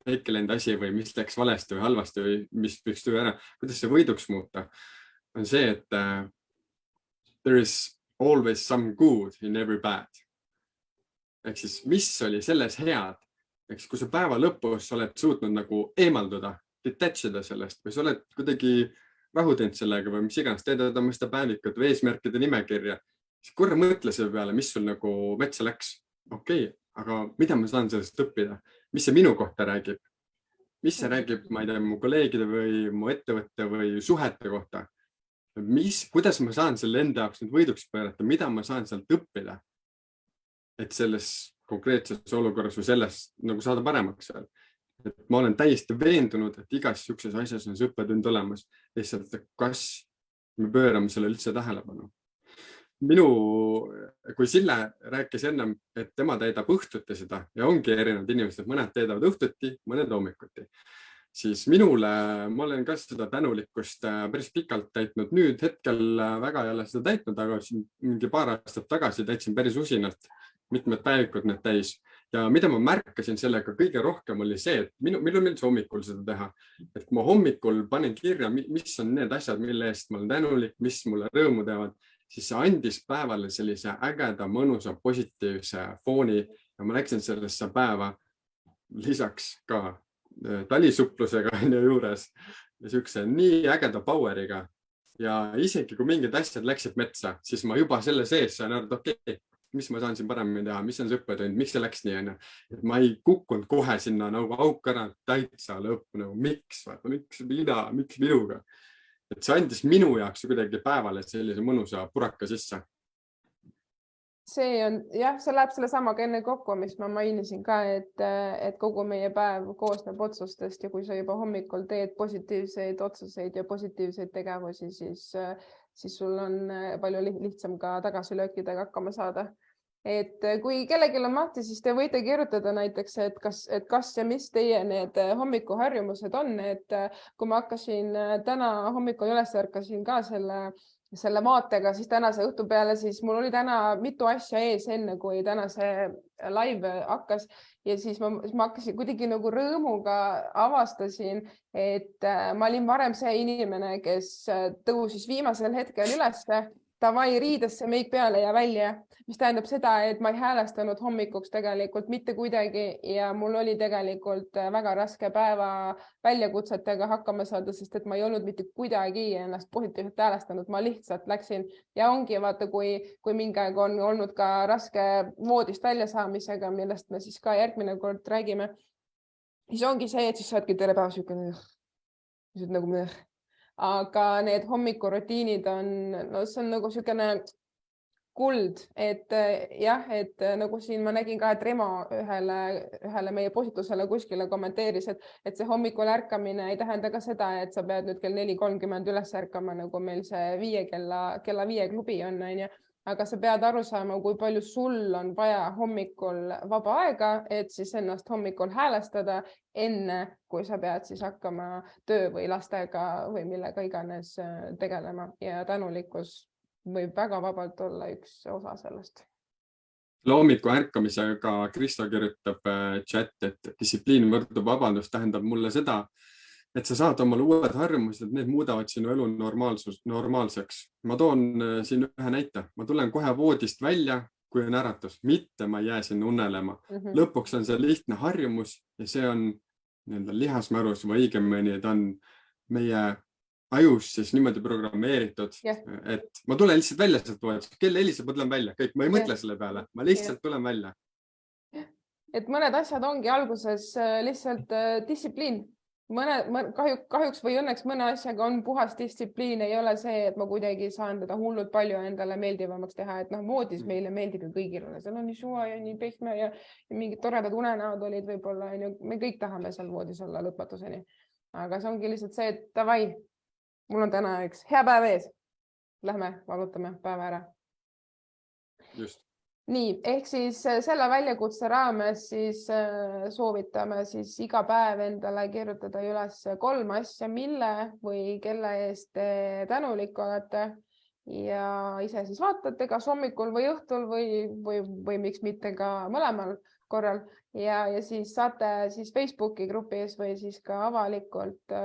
väike läinud asi või mis läks valesti või halvasti või mis võiks töö ära, kuidas see võiduks muuta, on see, et there is always some good in every bad. Ehk siis, mis oli selles head? Ehk siis, kui sa päeva lõpus oled suutnud nagu eemalduda, detachida sellest või sa oled kuidagi rahu teinud sellega või mis iganes, teedad oma seda päevikut või eesmärkide nimekirja, siis korra mõtle selle peale, mis sul nagu metsa läks. Okei, aga mida ma saan sellest õppida? Mis see minu kohta räägib? Mis see räägib, ma ei tea, mu kolleegide või mu ettevõtte või suhete kohta? Kuidas ma saan selle enda jaoks nüüd võiduks pöörata, mida ma saan sealt õppida, et selles konkreetses olukorras või selles nagu saada paremaks seal. Et ma olen täiesti veendunud, et igas siukses asjas on see õppetund olemas, lihtsalt kas me pöörame selle üldse tähelepanu. Kui Sille rääkis ennem, et tema täidab õhtuti seda ja ongi erinevad inimesed, mõned täidavad õhtuti, mõned hommikuti. Siis minule, ma olen ka seda tänulikkust päris pikalt täitnud. Nüüd hetkel väga ei ole seda täitnud, aga mingi paar aastat tagasi täitsin päris usinalt, mitmed päevikud need täis. Ja mida ma märkasin sellega kõige rohkem oli see, et minul meeldis hommikul seda teha. Et kui ma hommikul panen kirja, mis on need asjad, mille eest ma olen tänulik, mis mulle rõõmu teevad, siis see andis päevale sellise ägeda, mõnusa, positiivse fooni ja ma läksin sellesse päeva lisaks ka talisupplusega juures ja siukse nii ägeda poweriga ja isegi kui mingid asjad läksid metsa, siis ma juba selle sees sain aru, et okei, mis ma saan siin paremini teha, mis on see õppetund, miks see läks nii, on ju. Et ma ei kukkunud kohe sinna nagu auk ära täitsa lõppu, nagu miks minuga. Et see andis minu jaoks kuidagi päevale sellise mõnusa puraka sisse.
See on, jah, see läheb selle samaga enne kokku, mis ma mainisin ka, et kogu meie päev koosneb otsustest ja kui sa juba hommikul teed positiivseid otsuseid ja positiivseid tegevusi, siis sul on palju lihtsam ka tagasilöökidega hakkama saada. et kui kellelgi on mahti, siis te võite kirjutada näiteks, et kas ja mis teie need hommikuharjumused on, et kui ma hakkasin täna hommikul üles ärkasin ka selle vaatega, siis tänase õhtu peale, siis mul oli täna mitu asja ees enne, kui täna see live hakkas ja siis ma hakkasin kuidagi nagu rõõmuga avastasin, et ma olin varem see inimene, kes tõusis viimasel hetkel ülesse, davai riidesse meik peale ja välja, mis tähendab seda, et ma ei häälestanud hommikuks tegelikult mitte kuidagi ja mul oli tegelikult väga raske päeva väljakutsetega hakkama saada, sest et ma ei olnud mitte kuidagi ennast positiivselt häälestanud, ma lihtsalt läksin ja ongi vaata, kui mingi aeg on olnud ka raske voodist välja saamisega, millest me siis ka järgmine kord räägime, siis ongi see, et siis saadki tere päeva siukene, nagu aga need hommikurutiinid on, no see on nagu niisugune kuld, et jah, et nagu siin ma nägin ka, et Remo ühele meie postitusele kuskile kommenteeris, et see hommikul ärkamine ei tähenda ka seda, et sa pead nüüd kell 4:30 üles ärkama, nagu meil see kella 5 klubi on, aga sa pead aru saama, kui palju sul on vaja hommikul vaba aega, et siis ennast hommikul häälestada enne, kui sa pead siis hakkama töö või lastega või millega iganes tegelema ja tänulikkus võib väga vabalt olla üks osa sellest.
Hommiku ärkamisega Kristo kirjutab chat, et distsipliin võrdub vabandus tähendab mulle seda, et sa saad omale uued harjumused, need muudavad sinu elu normaalseks. Ma toon siin ühe näite. Ma tulen kohe voodist välja, kui on äratus, mitte ma ei jää sinna unelema. Lõpuks on see lihtne harjumus ja see on lihasmärus või õigemini, et on meie ajus siis niimoodi programmeeritud, et ma tulen lihtsalt välja sealt voodist. Kell heliseb, ma tulen välja. Kõik, ma ei mõtle selle peale. Ma lihtsalt tulen välja.
Et mõned asjad ongi alguses lihtsalt distsipliin. Kahjuks või õnneks mõne asjaga on puhas distsipliin, ei ole see, et ma kuidagi saan teda hullult palju endale meeldivamaks teha, et voodis meile meeldib ju kõigile, seal on nii suva ja nii pehme ja mingid toredad unenäod olid võib-olla, me kõik tahame seal voodis olla lõpmatuseni, aga see ongi lihtsalt see, et davai, mul on täna üks hea päev ees, lähme valutame päeva ära.
Just.
Nii, ehk siis selle väljakutse raames siis soovitame siis iga päev endale kirjutada üles 3 asja, mille või kelle eest te tänulik olete ja ise siis vaatate, kas hommikul või õhtul või miks mitte ka mõlemal korral ja siis saate siis Facebooki grupis või siis ka avalikult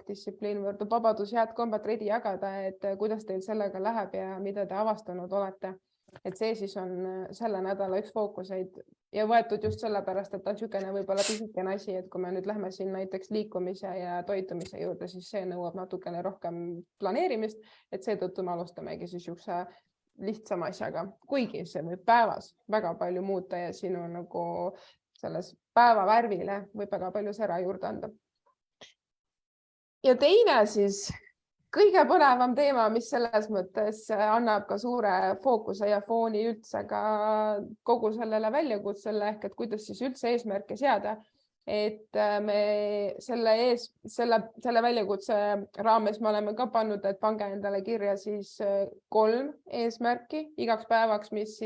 #distsipliin võrdub vabadus head kombed reidi jagada, et kuidas teil sellega läheb ja mida te avastanud olete. Et see siis on selle nädala üks fookuseid ja võetud just sellepärast, et ta on niisugune võib-olla pisikene asi, et kui me nüüd lähme siin näiteks liikumise ja toitumise juurde, siis see nõuab natukene rohkem planeerimist, et seetõttu me alustamegi siis niisuguse lihtsama asjaga, kuigi see võib päevas väga palju muuta ja sinu nagu selles päeva värvile võib väga palju sära juurde anda. Ja teine siis kõige põnevam teema, mis selles mõttes annab ka suure fookuse ja fooni üldse ka kogu sellele väljakutsele ehk, et kuidas siis üldse eesmärke seada. Et me selle väljakutse raames me oleme ka pannud, et pange endale kirja siis 3 eesmärki igaks päevaks, mis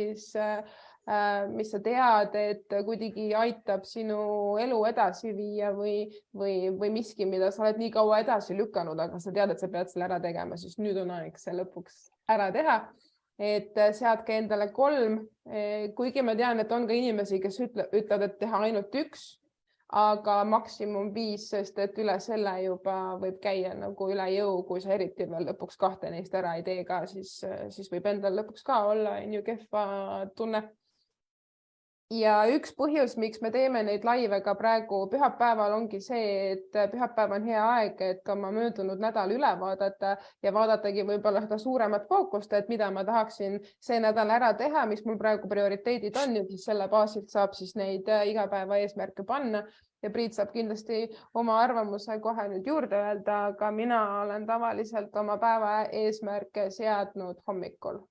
sa tead, et kuidagi aitab sinu elu edasi viia või miski, mida sa oled nii kaua edasi lükanud, aga sa tead, et sa pead selle ära tegema, siis nüüd on aeg see lõpuks ära teha. Et seadke endale 3, kuigi ma tean, et on ka inimesi, kes ütlevad, et teha ainult 1, aga maksimum 5, sest et üle selle juba võib käia nagu üle jõu, kui sa eriti veel lõpuks 2 neist ära ei tee ka, siis võib endal lõpuks ka olla kehva tunne. Ja üks põhjus, miks me teeme neid laive ka praegu pühapäeval ongi see, et pühapäev on hea aeg, et oma möödunud nädal üle vaadata ja vaadatagi võib-olla seda suuremat fookust, et mida ma tahaksin see nädal ära teha, mis mul praegu prioriteedid on ja siis selle baasilt saab siis neid igapäeva eesmärke panna ja Priit saab kindlasti oma arvamuse kohe nüüd juurde öelda, aga mina olen tavaliselt oma päeva eesmärke seadnud hommikul.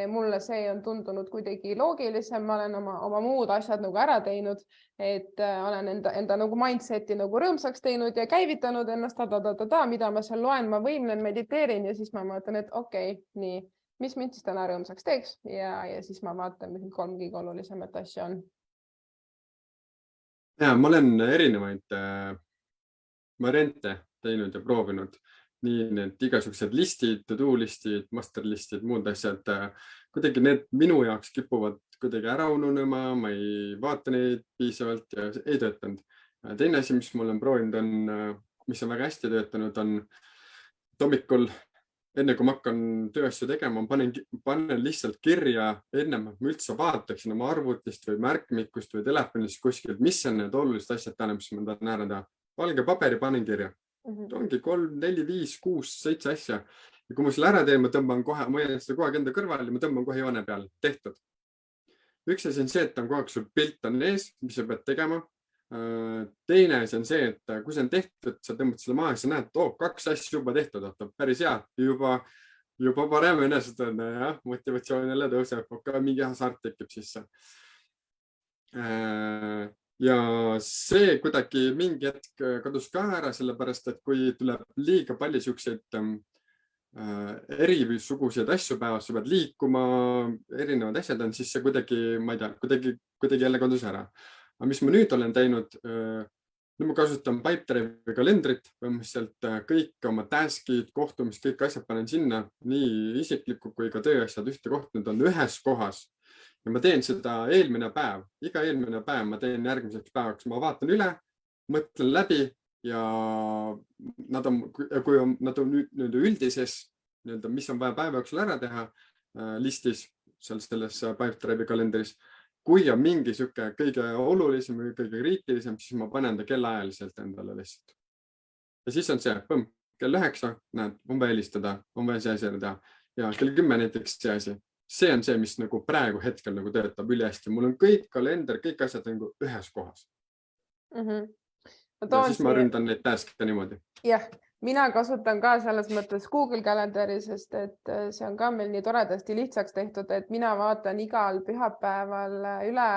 Mulle see on tundunud kuidagi loogilisem, ma olen oma muud asjad nagu ära teinud, et olen enda nagu mindseti nagu rõõmsaks teinud ja käivitanud ennast, mida ma seal loen, ma võimlen, mediteerin ja siis ma mõtlen, et okei, nii, mis mind siis täna rõõmsaks teeks ja siis ma vaatan, mis 3 kõige olulisemat asja on.
Ja ma olen erinevaid variante teinud ja proovinud. Nii need igasugused listid, to-do listid, master listid, muud asjad. Kuidagi need minu jaoks kipuvad kuidagi ära ununema, ma ei vaata neid piisavalt ja ei töötanud. Teine asi, mis mul on proovinud on, mis on väga hästi töötanud, on hommikul, enne kui ma hakkan tööasju tegema, panen lihtsalt kirja, enne ma üldse vaataksin oma arvutist või märkmikust või telefonist kuskilt, mis on need olulised asjad täna, mis ma tahan ära teha. Valge paberi panen kirja. Ongi 3, 4, 5, 6, 7 asja. Ja kui ma selle ära teen, ma tõmban kohe, ma jään seda kogu aeg enda kõrval ja ma tõmban kohe joone peal. Tehtud. Üks asi on see, et on kogu aeg sul pilt on ees, mis sa pead tegema. Teine asi on see, et kui see on tehtud, sa tõmbad selle maha ja sa näed, et 2 asja juba tehtud, päris hea. Juba parem enesetunne ja motivatsioon jälle tõuseb, mingi hasart tekib sisse. Ja see kuidagi mingi hetk kadus ka ära, sellepärast, et kui tuleb liiga palju siukseid erisuguseid asju päevas, sa pead liikuma, erinevad asjad on, siis see kuidagi, ma ei tea, kuidagi jälle kadus ära. Aga mis ma nüüd olen teinud, nüüd ma kasutan Pipedrive'i kalendrit, põhimõtteliselt kõik oma taskid, kohtumist, kõik asjad panen sinna, nii isikliku kui ka tööasjad ühte kohta, need on ühes kohas. Ja ma teen seda eelmine päev, iga eelmine päev ma teen järgmiseks päevaks, ma vaatan üle, mõtlen läbi ja kui nad on nüüd üldises, mis on vaja päeva jooksul ära teha listis, selles Pipedrive'i kalendris, kui on mingi siuke kõige olulisem või kõige kriitilisem, siis ma panen ta kellaajaliselt endale lihtsalt. Ja siis on see, kell 9, näed, on vaja helistada, on vaja see asi ära teha ja kell 10 näiteks see asi. See on see, mis nagu praegu hetkel nagu töötab üli hästi. Mul on kõik kalender, kõik asjad nagu ühes kohas. Ja siis ma ründan neid task'e niimoodi.
Jah, mina kasutan ka selles mõttes Google kalenderi, sest et see on ka meil nii toredasti lihtsaks tehtud, et mina vaatan igal pühapäeval üle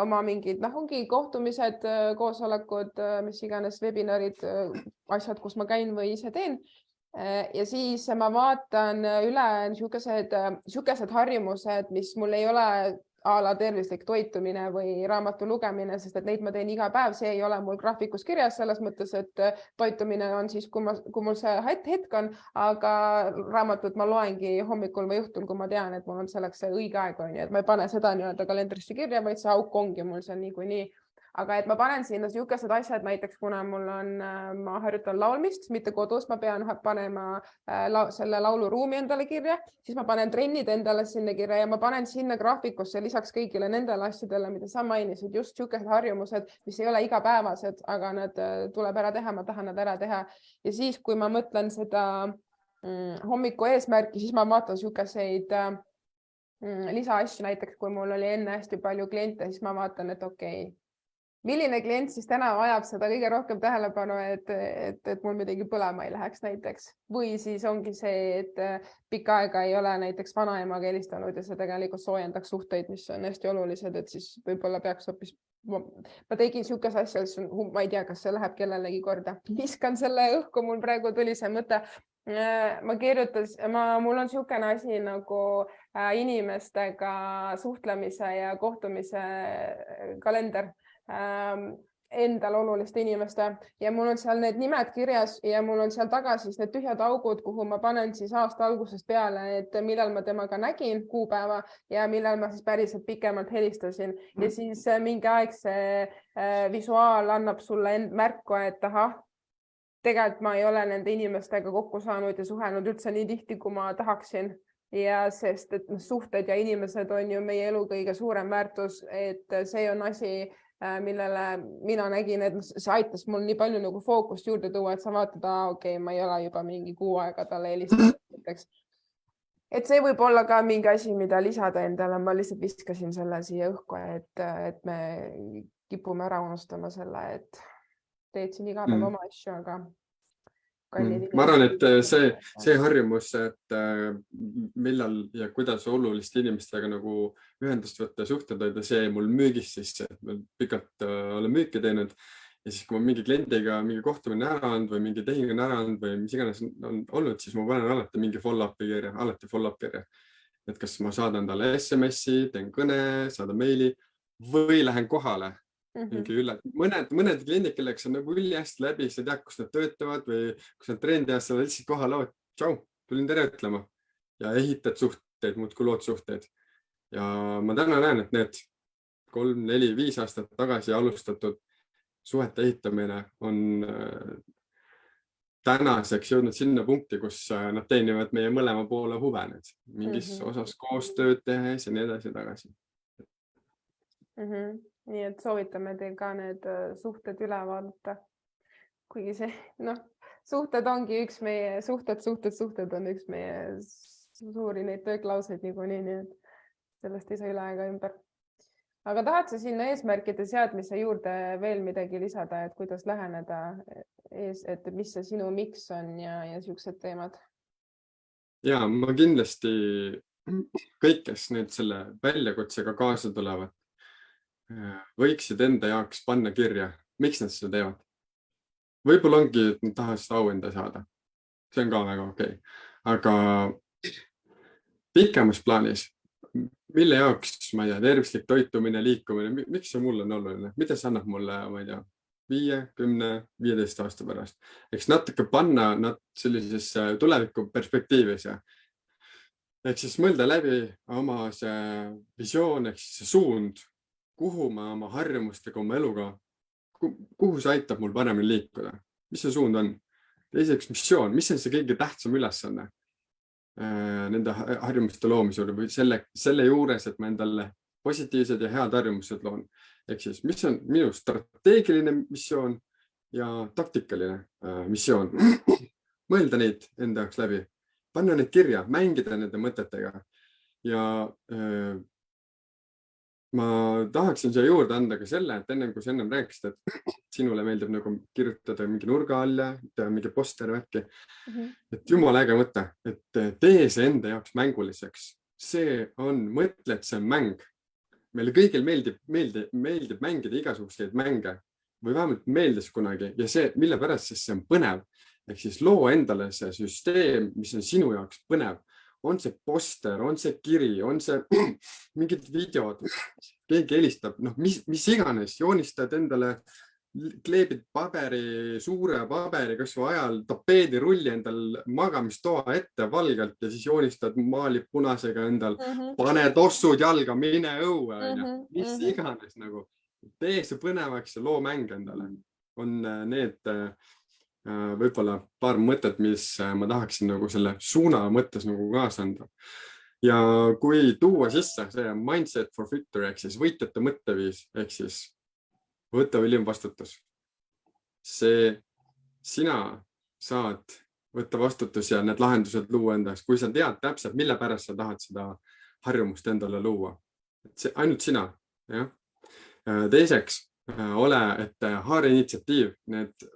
oma mingid, ongi kohtumised, koosolekud, mis iganes webinarid, asjad, kus ma käin või ise teen. Ja siis ma vaatan üle niisugused harjumused, mis mul ei ole a la tervislik toitumine või raamatu lugemine, sest et neid ma teen iga päev, see ei ole mul graafikus kirjas selles mõttes, et toitumine on siis, kui mul see hetk on, aga raamatut ma loengi hommikul või õhtul, kui ma tean, et mul on selleks see õige aeg, et ma ei pane seda nii-öelda kalendrisse kirja, vaid see auk ongi mul seal niikuinii. Aga et ma panen sinna niisugused asjad, näiteks kuna ma harjutan laulmist, mitte kodus, ma pean panema selle lauluruumi endale kirja, siis ma panen trennid endale sinna kirja ja ma panen sinna graafikusse lisaks kõigile nendele asjadele, mida sa mainisid, just niisugused harjumused, mis ei ole igapäevased, aga nad tuleb ära teha, ma tahan nad ära teha. Ja siis, kui ma mõtlen seda hommiku eesmärki, siis ma vaatan niisuguseid lisaasju, näiteks kui mul oli enne hästi palju kliente, siis ma vaatan, et okei, milline klient siis täna vajab seda kõige rohkem tähelepanu, et mul midagi põlema ei läheks näiteks. Või siis ongi see, et pikka aega ei ole näiteks vanaemaga helistanud ja see tegelikult soojendaks suhteid, mis on hästi olulised, et siis võib-olla peaks hoopis, ma tegin niisuguse asja, ma ei tea, kas see läheb kellelegi korda. Viskan selle õhku, mul praegu tuli see mõte. Mul on niisugune asi nagu inimestega suhtlemise ja kohtumise kalender endal oluliste inimeste ja mul on seal need nimed kirjas ja mul on seal taga siis need tühjad augud, kuhu ma panen siis aasta algusest peale, et millal ma temaga nägin kuupäeva ja millal ma siis päriselt pikemalt helistasin ja siis mingi aeg see visuaal annab sulle märku, et ahah, tegelikult ma ei ole nende inimestega kokku saanud ja suhelnud üldse nii tihti, kui ma tahaksin. Ja sest et suhted ja inimesed on ju meie elu kõige suurem väärtus, et see on asi, millele mina nägin, et see aitas mul nii palju nagu fookust juurde tuua, et sa vaatad, okei, ma ei ole juba mingi kuu aega talle helistanud. Et see võib olla ka mingi asi, mida lisada endale, ma lihtsalt viskasin selle siia õhku, et me kipume ära unustama selle, et teed siin iga päev oma asju, aga
ma arvan, et see harjumus, et millal ja kuidas oluliste inimestega nagu ühendust võtta ja suhted hoida, see mul müügis sisse, pikalt olen müüki teinud ja siis, kui ma mingi kliendiga mingi kohtumine ära olnud või mingi tehing on ära olnud või mis iganes on olnud, siis ma panen alati mingi follow-up'i kirja, alati follow-up kirja. Et kas ma saadan talle SMS-i, teen kõne, saadan meili või lähen kohale. Mõned kliendid, kelleks on nagu ülihästi läbi, sa tead, kus nad töötavad või kus nad treendi sa lihtsalt kohale, tšau, tulin tere ütlema ja ehitad suhteid, muudkui lood suhteid. Ja ma täna näen, et need 3, 4, 5 aastat tagasi alustatud suhete ehitamine on tänaseks jõudnud sinna punkti, kus nad teenivad meie mõlema poole huve nüüd. Mingis osas koostööd tehes ja nii edasi tagasi.
Nii et soovitame teil ka need suhted üle vaadata. Kuigi see, suhted ongi üks meie, suhted on üks meie suuri neid tööklauseid niikuinii, nii et sellest ei saa üle ega ümber. Aga tahad sa sinna eesmärkide seadmise juurde veel midagi lisada, et kuidas läheneda, et mis see sinu miks on ja siuksed teemad?
Ja ma kindlasti kõik, kes nüüd selle väljakutsega kaasa tulevad, võiksid enda jaoks panna kirja, miks nad seda teevad. Võib-olla ongi, et nad tahavad seda auhinda saada. See on ka väga okei. Aga pikemas plaanis, mille jaoks, ma ei tea, tervislik toitumine, liikumine, miks see mulle on oluline? Mida see annab mulle, ma ei tea, 5, 10, 15 aasta pärast? Eks natuke panna nad sellisesse tuleviku perspektiivis. Ehk siis mõelda läbi oma see visioon, ehk siis see suund, kuhu ma oma harjumustega, oma eluga, kuhu see aitab mul paremini liikuda? Mis see suund on? Teiseks missioon, mis on see kõige tähtsam ülesanne nende harjumuste loomisel või selle juures, et ma endale positiivsed ja head harjumused loon. Ehk siis, mis on minu strateegiline missioon ja taktikaline missioon? Mõelda neid enda jaoks läbi, panna neid kirja, mängida nende mõtetega ja ma tahaksin siia juurde anda ka selle, et enne kui sa ennem rääkisid, et sinule meeldib nagu kirjutada mingi nurga alla, teha mingi poster värki, et jumala äge mõte, et tee see enda jaoks mänguliseks. See on, mõtle, et see on mäng. Meile kõigil meeldib mängida igasuguseid mänge või vähemalt meeldis kunagi ja see, mille pärast, sest see on põnev. Ehk siis loo endale see süsteem, mis on sinu jaoks põnev. On see poster, on see kiri, on see mingid videod, keegi helistab, mis iganes, joonistad endale, kleebid suure paberi, kas või ajal tapeedirulli endal magamistoa ette valgelt ja siis joonistad, maalib punasega endal, pane tossud jalga, mine õue, mis iganes nagu. Tee see põnevaks ja loo mäng endale. On need võib-olla paar mõtet, mis ma tahaksin nagu selle suuna mõttes nagu kaasa anda. Ja kui tuua sisse see mindset for victory, ehk siis võitjate mõtteviis, ehk siis võtta ülim vastutus. See sina saad võtta vastutus ja need lahendused luua endas, kui sa tead täpselt, mille pärast sa tahad seda harjumust endale luua. Ainult sina. Ja? Teiseks, ole, et haare initsiatiiv, need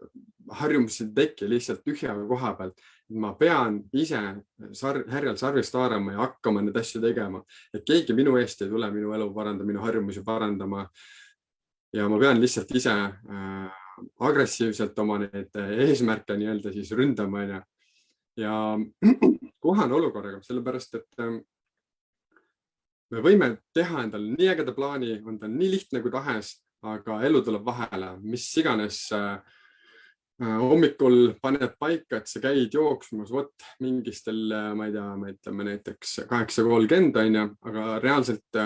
harjumused teki lihtsalt tühja koha pealt. Ma pean ise härjal sarvist haarama ja hakkama need asju tegema. Et keegi minu eest ei tule minu elu parandama, minu harjumusi parandama. Ja ma pean lihtsalt ise agressiivselt oma need eesmärke nii-öelda siis ründama. Ja kohan olukorraga, sellepärast, et me võime teha endale nii ägeda plaani, on ta nii lihtne kui tahes, aga elu tuleb vahele, mis iganes hommikul paned paika, et sa käid jooksmas, mingistel, ma ei tea, ütleme näiteks 8:30, aga reaalselt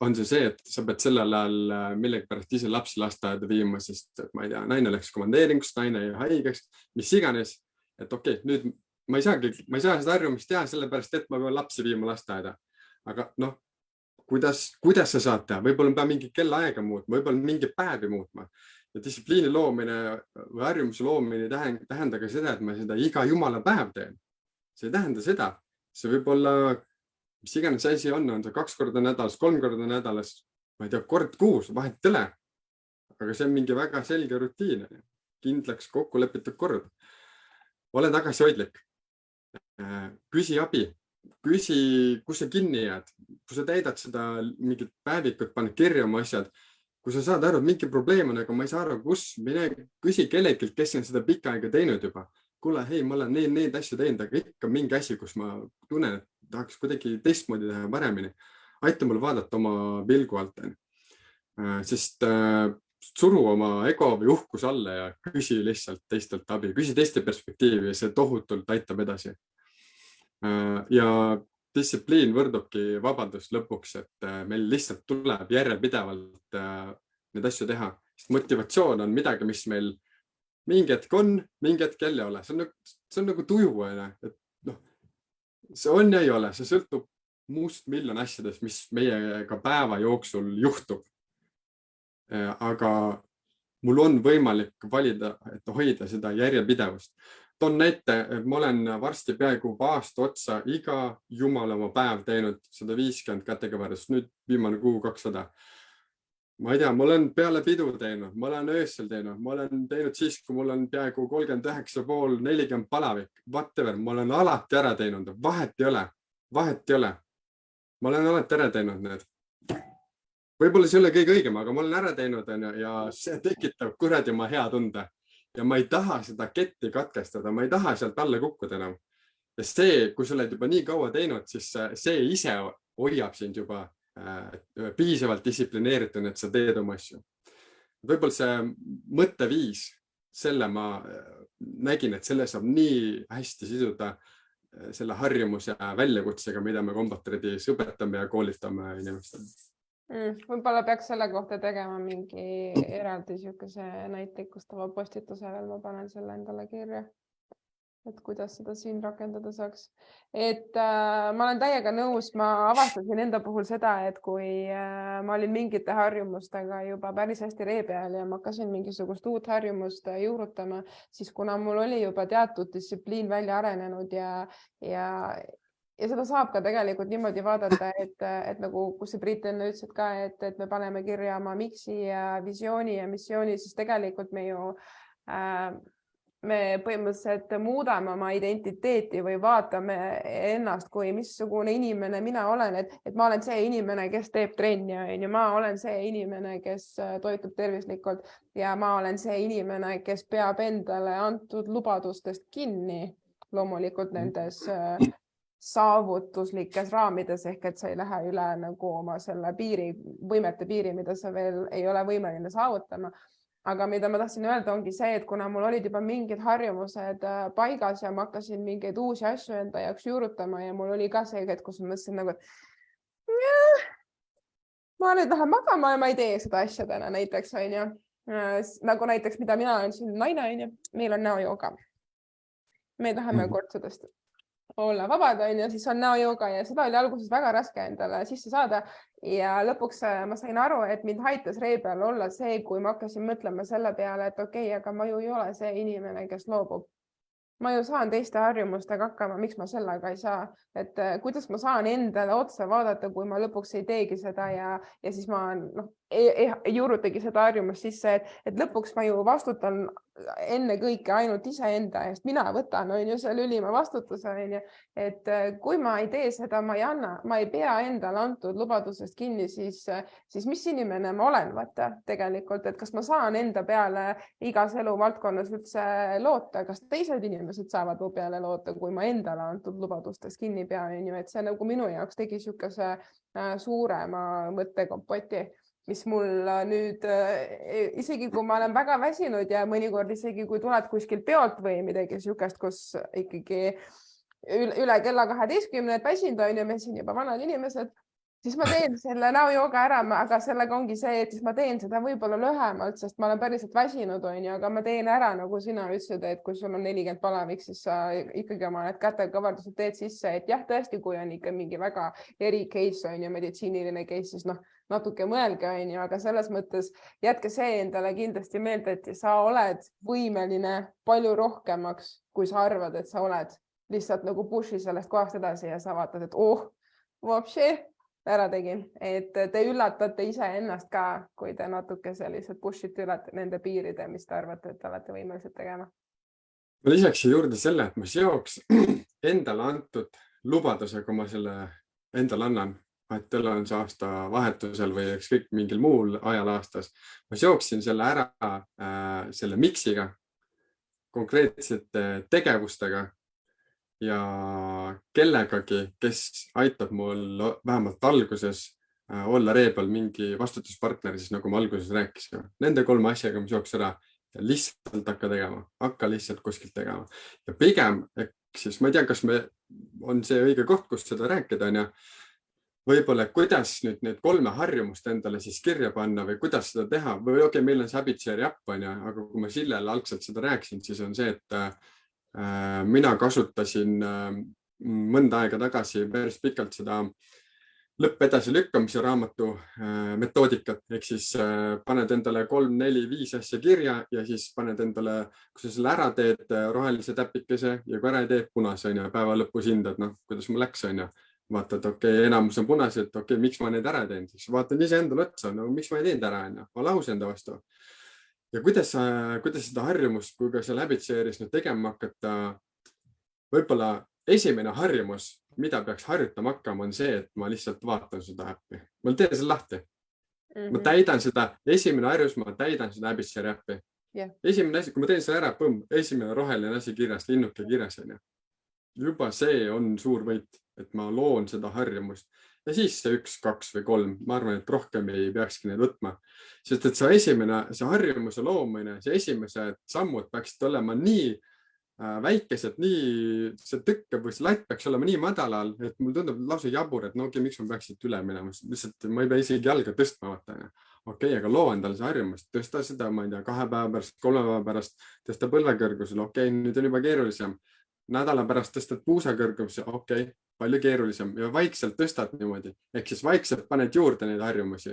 on see, et sa pead sellel ajal millegi pärast ise lapsi lasteaeda viima, sest et ma ei tea, naine läks komandeeringust, naine jäi haigeks, mis iganes, et okei, nüüd ma ei saa seda harjumist teha sellepärast, et ma pean lapsi viima lasteaeda, aga kuidas sa saad teha? Võib-olla peab mingi kellaaega muutma, võib-olla mingi päevi muutma. Ja distsipliini loomine või harjumuse loomine ei tähenda ka seda, et ma seda iga jumala päev teen. See ei tähenda seda. See võib olla, mis iganes asi on see 2 korda nädalas, 3 korda nädalas, ma ei tea, kord kuus, vahet tõle. Aga see on mingi väga selge rutiin. Kindlaks kokku lepitud kord. Ole tagasihoidlik. Küsi abi. Küsi, kus sa kinni jääd. Kui sa täidad seda mingit päevikut, paned kirja oma asjad, kui sa saad aru, et mingi probleem on, aga ma ei saa aru, kus, mine küsi kellelgi, kes on seda pikka aega teinud juba. Kuule, hei, ma olen neid asju teinud, aga ikka mingi asi, kus ma tunnen, et tahaks kuidagi teistmoodi teha paremini. Aita mul vaadata oma pilgu alt. Sest suru oma ego või uhkus alla ja küsi lihtsalt teistelt abi, küsi teiste perspektiivi ja see tohutult aitab edasi. Ja distsipliin võrdubki vabadust lõpuks, et meil lihtsalt tuleb järjepidevalt neid asju teha. Sest motivatsioon on midagi, mis meil mingi hetk on, mingi hetk jälle ei ole. See on nagu tuju, et noh, see on ja ei ole, see sõltub muust miljon asjadest, mis meiega päeva jooksul juhtub. Aga mul on võimalik valida, et hoida seda järjepidevust. Toon näite, et ma olen varsti peaaegu aasta otsa iga jumala oma päev teinud 150 kätekõverdust, nüüd viimane kuu 200. Ma ei tea, ma olen peale pidu teinud, ma olen öösel teinud, ma olen teinud siis, kui mul on peaaegu 39,5, 40 palavik, whatever, ma olen alati ära teinud, vahet ei ole. Ma olen alati ära teinud need. Võib-olla see ei ole kõige õigem, aga ma olen ära teinud ja see tekitab kuradi ma hea tunde. Ja ma ei taha seda ketti katkestada, ma ei taha sealt alla kukkuda enam. Ja see, kui sa oled juba nii kaua teinud, siis see ise hoiab sind juba piisavalt distsiplineerituna, et sa teed oma asju. Võib-olla see mõtteviis, selle ma nägin, et selle saab nii hästi siduda selle harjumuse väljakutsega, mida me Combatriidis õpetame ja koolitame inimestele.
Võib-olla peaks selle kohta tegema mingi eraldi näitlikustava postituse veel, ma panen selle endale kirja, et kuidas seda siin rakendada saaks. Et ma olen täiega nõus, ma avastasin enda puhul seda, et kui ma olin mingite harjumustega juba päris hästi ree peal ja ma hakkasin mingisugust uut harjumust juurutama, siis kuna mul oli juba teatud distsipliin välja arenenud ja seda saab ka tegelikult niimoodi vaadata, et nagu, kus see Priit enne ütles ka, et me paneme kirja oma miksi ja visiooni ja missiooni, siis tegelikult me põhimõtteliselt muudame oma identiteeti või vaatame ennast kui missugune inimene mina olen, et ma olen see inimene, kes teeb trenni, ma olen see inimene, kes toitub tervislikult ja ma olen see inimene, kes peab endale antud lubadustest kinni, loomulikult nendes saavutuslikes raamides, ehk et sa ei lähe üle nagu oma selle võimete piiri, mida sa veel ei ole võimeline saavutama. Aga mida ma tahtsin öelda ongi see, et kuna mul olid juba mingid harjumused paigas ja ma hakkasin mingeid uusi asju enda jaoks juurutama ja mul oli ka see hetk, kus ma mõtlesin nagu, et ma nüüd lähen magama ja ma ei tee seda asja täna näiteks, nagu näiteks, mida mina olen siin naine, meil on näojooga. Me tahame kord sellest olla vabad, siis on näojooga ja seda oli alguses väga raske endale sisse saada ja lõpuks ma sain aru, et mind aitas ree peal olla see, kui ma hakkasin mõtlema selle peale, et okei, aga ma ju ei ole see inimene, kes loobub. Ma ju saan teiste harjumustega hakkama, miks ma sellega ei saa, et kuidas ma saan endale otsa vaadata, kui ma lõpuks ei teegi seda ja siis ma ei juurutagi seda harjumust sisse, et lõpuks ma ju vastutan enne kõike ainult iseenda eest, mina võtan selle ülima vastutuse, et kui ma ei tee seda, ma ei pea endale antud lubadusest kinni, siis mis inimene ma olen, vaata tegelikult, et kas ma saan enda peale igas eluvaldkonnas üldse loota, kas teised inimesed saavad mu peale loota, kui ma endale antud lubadustest kinni pean, et see nagu minu jaoks tegi niisuguse suurema mõttekompoti, mis mul nüüd, isegi kui ma olen väga väsinud ja mõnikord isegi kui tuled kuskilt peolt või midagi niisugust, kus ikkagi üle kella 12 väsinud on ja me siin juba vanad inimesed, siis ma teen selle näojooga ära, aga sellega ongi see, et siis ma teen seda võib-olla lühemalt, sest ma olen päriselt väsinud, aga ma teen ära, nagu sina ütlesid, et kui sul on 40 palavik, siis sa ikkagi oma need kätekõverdused teed sisse, et jah, tõesti, kui on ikka mingi väga eri case, meditsiiniline case, siis natuke mõelge, aga selles mõttes jätke see endale kindlasti meelde, et sa oled võimeline palju rohkemaks, kui sa arvad, et sa oled. Lihtsalt nagu pushi sellest kohast edasi ja sa vaatad, et vapši, ära tegin. Et te üllatate ise ennast ka, kui te natuke sellised push'id ülate nende piiride, mis te arvate, et olete võimelised tegema.
Ma lisaks juurde selle, et ma seoks endale antud lubadusega, kui ma selle endale annan. vahetevahel on see aasta vahetusel või ükskõik mingil muul ajal aastas. Ma seoksin selle ära selle miksiga, konkreetsete tegevustega ja kellegagi, kes aitab mul vähemalt alguses olla ree peal mingi vastutuspartner, siis nagu ma alguses rääkisin. Nende 3 asjaga ma seoks ära ja lihtsalt hakka lihtsalt kuskilt tegema. Ja pigem, siis ma ei tea, kas on see õige koht, kus seda rääkida on ja võib-olla, kuidas nüüd need 3 harjumust endale siis kirja panna või kuidas seda teha või okei, meil on see Habitshare äpp on ja, aga kui ma Sillele algselt seda rääkisin, siis on see, et mina kasutasin mõnda aega tagasi päris pikalt seda lõppedasi lükkamise raamatu metoodikat, ehk siis paned endale 3, 4, 5 asja kirja ja siis paned endale, kui sa selle ära teed rohelise täpikese ja kui ära ei tee punase on ja päeva lõpus hindad, kuidas mul läks on ja vaatad, okei, enamus on punased, okei, miks ma need ära teen, siis vaatan ise endale otsa, miks ma ei teinud ära on ja ma lahus enda vastu. Ja kuidas seda harjumust, kui ka seal Habitshare'is nüüd tegema hakata, võib-olla esimene harjumus, mida peaks harjutama hakkama, on see, et ma lihtsalt vaatan seda äppi. Ma teen selle lahti. Ma täidan seda, esimene harjumus, ma täidan seda Habitshare äppi. Esimene asi, kui ma teen selle ära, esimene roheline asi kirjas, linnuke kirjas on ja. Juba see on suur võit, et ma loon seda harjumust ja siis see 1, 2 või 3, ma arvan, et rohkem ei peakski need võtma, sest et see harjumuse loomine, see esimesed sammud peaksid olema nii väikesed, nii see tõkke või see latt peaks olema nii madalal, et mul tundub lausa jabur, et miks ma peaksid üle minema, lihtsalt ma ei pea isegi jalga tõstma vaata. Okei, aga loo endale see harjumust, tõsta seda, ma ei tea, 2 päeva pärast, 3 päeva pärast, tõsta põlvekõrgusel, okei, nüüd on juba keerulisem. Nädala pärast tõstad puusa kõrgumisse, okei, palju keerulisem ja vaikselt tõstad niimoodi, ehk siis vaikselt paned juurde neid harjumusi.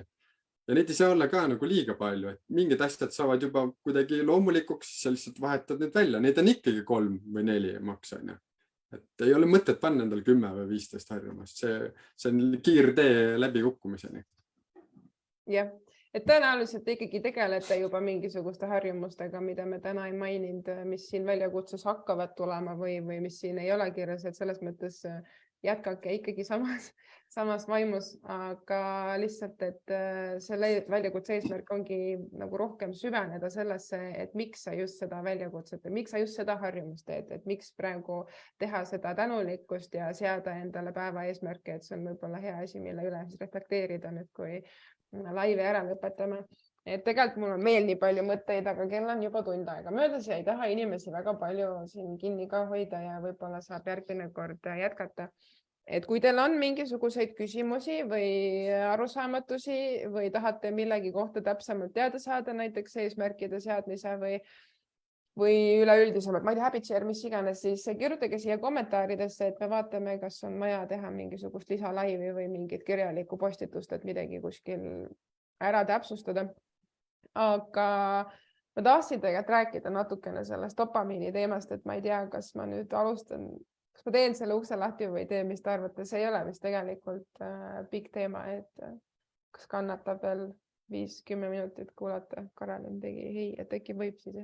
Ja neid ei saa olla ka nagu liiga palju, et mingid asjad saavad juba kuidagi loomulikuks, siis sa lihtsalt vahetad need välja. Neid on ikkagi 3 või 4 maks on. Et ei ole mõtet panna endal 10 või 15 harjumust. See on kiirtee läbi kukkumiseni.
Jah. Et tõenäoliselt ikkagi tegelete juba mingisuguste harjumustega, mida me täna ei maininud, mis siin väljakutses hakkavad tulema või mis siin ei ole kirjas, et selles mõttes jätkake ikkagi samas vaimus, aga lihtsalt, et selle väljakutse eesmärk ongi nagu rohkem süveneda sellesse, et miks sa just seda väljakutset, miks sa just seda harjumust teed, et miks praegu teha seda tänulikkust ja seada endale päeva eesmärke, et see on võib-olla hea asi, mille üle reflekteerida nüüd, kui laivi ära lõpetame. Et tegelikult mul on veel nii palju mõtteid, aga kell on juba tund aega möödas ja ei taha inimesi väga palju siin kinni ka hoida ja võib-olla saab järgmine kord jätkata. Et kui teil on mingisuguseid küsimusi või arusaamatusi või tahate millegi kohta täpsemalt teada saada, näiteks eesmärkide seadmise või üleüldisemalt, ma ei tea, Habitshare, mis iganes, siis kirjutage siia kommentaaridesse, et me vaatame, kas on vaja teha mingisugust lisalaivi või mingit kirjalikku postitust, et midagi kuskil ära täpsustada. Aga ma tahtsin tegelikult rääkida natukene sellest dopamiini teemast, et ma ei tea, kas ma nüüd alustan, kas ma teen selle ukse lahti või ei tee, mis te arvate, see ei ole vist tegelikult pikk teema, et kas kannatab veel 5-10 minutit kuulata, Karelin tegi hei, et äkki võib siis.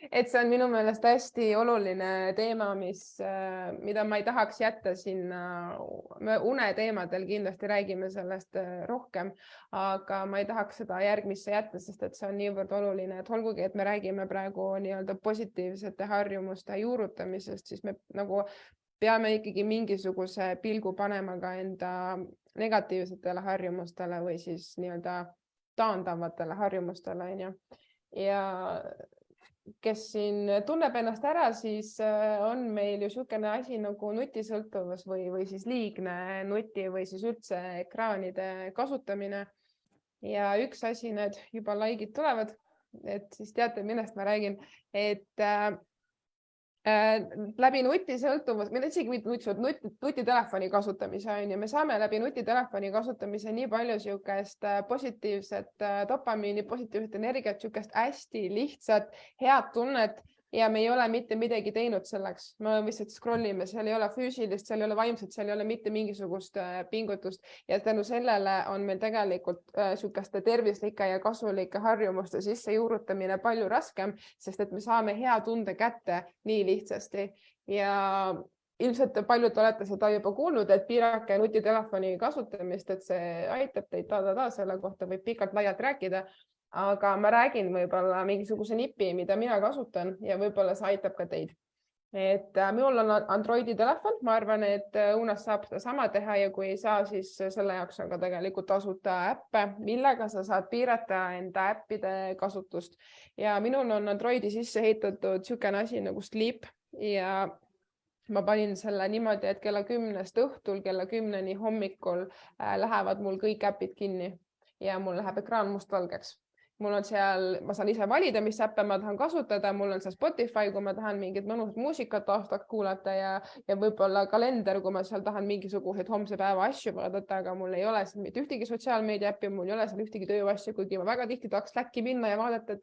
Et see on minu meelest hästi oluline teema, mida ma ei tahaks jätta sinna. Me uneteemadel kindlasti räägime sellest rohkem, aga ma ei tahaks seda järgmisse jätta, sest et see on niivõrd oluline, et olgugi, et me räägime praegu nii-öelda positiivsete harjumuste juurutamisest, siis me nagu peame ikkagi mingisuguse pilgu panema ka enda negatiivsetele harjumustele või siis nii-öelda taandavatele harjumustele. Ja kes siin tunneb ennast ära, siis on meil ju niisugune asi nagu nutisõltuvus või siis liigne nuti või siis üldse ekraanide kasutamine. Ja üks asi, need juba like'id tulevad, et siis teate, millest ma räägin, et läbi nutisõltuvus, meil isegi nutitelefoni kasutamise on ja me saame läbi nutitelefoni kasutamise nii palju niisugust positiivset dopamiini, positiivset energiat, niisugust hästi lihtsat, head tunnet ja me ei ole mitte midagi teinud selleks. Me lihtsalt scrollime, seal ei ole füüsilist, seal ei ole vaimset, seal ei ole mitte mingisugust pingutust ja tänu sellele on meil tegelikult niisuguste tervislike ja kasulike harjumuste sisse juurutamine palju raskem, sest et me saame hea tunde kätte nii lihtsasti ja ilmselt paljud olete seda juba kuulnud, et piirake nutitelefoni kasutamist, et see aitab teid selle kohta võib pikalt laialt rääkida. Aga ma räägin võib-olla mingisuguse nipi, mida mina kasutan ja võib-olla see aitab ka teid. Et minul on Androidi telefon, ma arvan, et Unas saab seda sama teha ja kui ei saa, siis selle jaoks on ka tegelikult tasuta äppe, millega sa saad piirata enda äppide kasutust. Ja minul on Androidi sisse heitatud niisugune asi nagu Sleep ja ma panin selle niimoodi, et kella 10 õhtul, kella 10 hommikul lähevad mul kõik äpid kinni ja mul läheb ekraan mustvalgeks. Mul on seal, ma saan ise valida, mis äppe ma tahan kasutada, mul on see Spotify, kui ma tahan mingit mõnusat muusikat taustaks kuulata ja võib-olla kalender, kui ma seal tahan mingisuguseid homse päeva asju vaadata, aga mul ei ole seal mitte ühtegi sotsiaalmeedia äppi, mul ei ole seal ühtegi tööasju, kuigi ma väga tihti tahaks Slacki minna ja vaadata,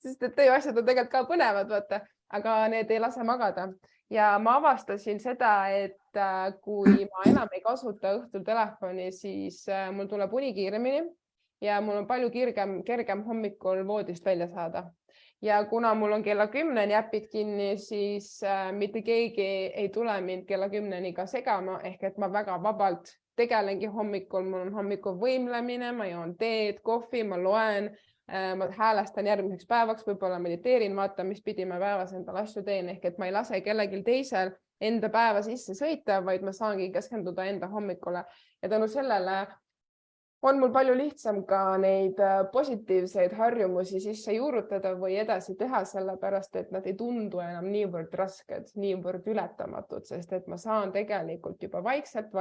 sest et tööasjad on tegelikult ka põnevad, vaata, aga need ei lase magada. Ja ma avastasin seda, et kui ma enam ei kasuta õhtul telefoni, siis mul tuleb uni kiiremini ja mul on palju kergem hommikul voodist välja saada. Ja kuna mul on kella 10 äpid kinni, siis mitte keegi ei tule mind kella 10 ka segama, ehk et ma väga vabalt tegelengi hommikul, mul on hommikul võimlemine, ma joon teed, kohvi, ma loen, ma häälestan järgmiseks päevaks, võib-olla mediteerin, vaatan, mis pidi ma päevas endal asju teen, ehk et ma ei lase kellelgi teisel enda päeva sisse sõita, vaid ma saangi keskenduda enda hommikule ja tänu sellele on mul palju lihtsam ka neid positiivseid harjumusi sisse juurutada või edasi teha, sellepärast et nad ei tundu enam niivõrd rasked, niivõrd ületamatud, sest et ma saan tegelikult juba vaikselt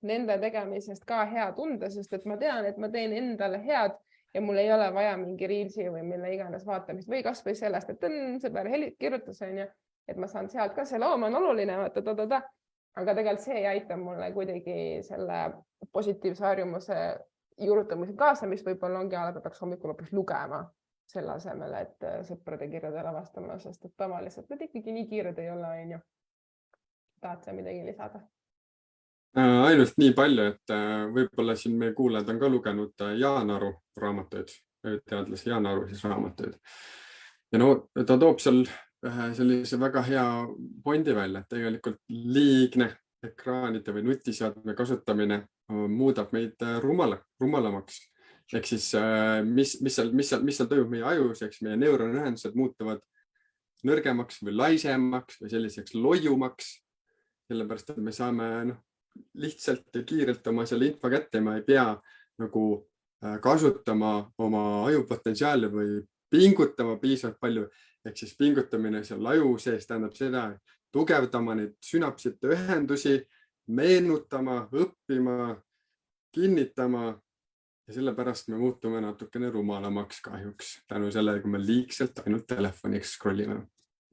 nende tegemisest ka hea tunda, sest et ma tean, et ma teen endale head ja mul ei ole vaja mingi reelsi või mille iganes vaatamist või kas või sellest, et sõber kirjutas, et ma saan sealt ka selle looma on oluline, aga tegelikult see ei aita mulle kuidagi selle positiivse harjumuse juurutamise kaasa, mis võib-olla ongi alati peaks hommikul hoopis lugema selle asemel, et sõprade kirjadele vastama, sest et tavaliselt need ikkagi nii kiired ei ole, on ju. Tahad sa midagi lisada?
Ainult nii palju, et võib-olla siin meie kuulajad on ka lugenud Jaan Aru raamatuid, teadlase Jaan Aru siis raamatuid. Ja no ta toob seal sellise väga hea pointi välja, et tegelikult liigne ekraanide või nutiseadme kasutamine muudab meid rumalamaks. Ehk siis, mis seal toimub meie ajus, eks meie neuronühendused muutuvad nõrgemaks või laisemaks või selliseks loiumaks, sellepärast, et me saame lihtsalt ja kiirelt oma selle info kätte, ma ei pea nagu kasutama oma ajupotentsiaali või pingutama piisavalt palju. Ehk siis pingutamine seal aju sees tähendab seda, tugevdama neid sünapsite ühendusi, meenutama, õppima, kinnitama ja sellepärast me muutume natukene rumalamaks kahjuks tänu sellele, kui me liigselt ainult telefoniks scrollime.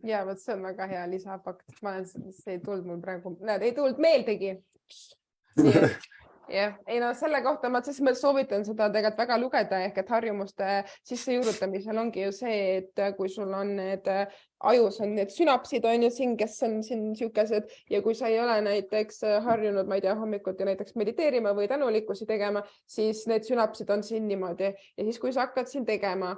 Ja, võt, see on väga hea lisafakt. See ei tulnud mul praegu, ei tulnud meeldegi. Ja, ei no selle kohta ma soovitan seda tegelikult väga lugeda, ehk et harjumuste sisse juurutamisel ongi ju see, et kui sul on need ajus on need sünapsid on ju siin, kes on siin niisugused ja kui sa ei ole näiteks harjunud, ma ei tea, hommikuti näiteks mediteerima või tänulikkusi tegema, siis need sünapsid on siin niimoodi ja siis kui sa hakkad siin tegema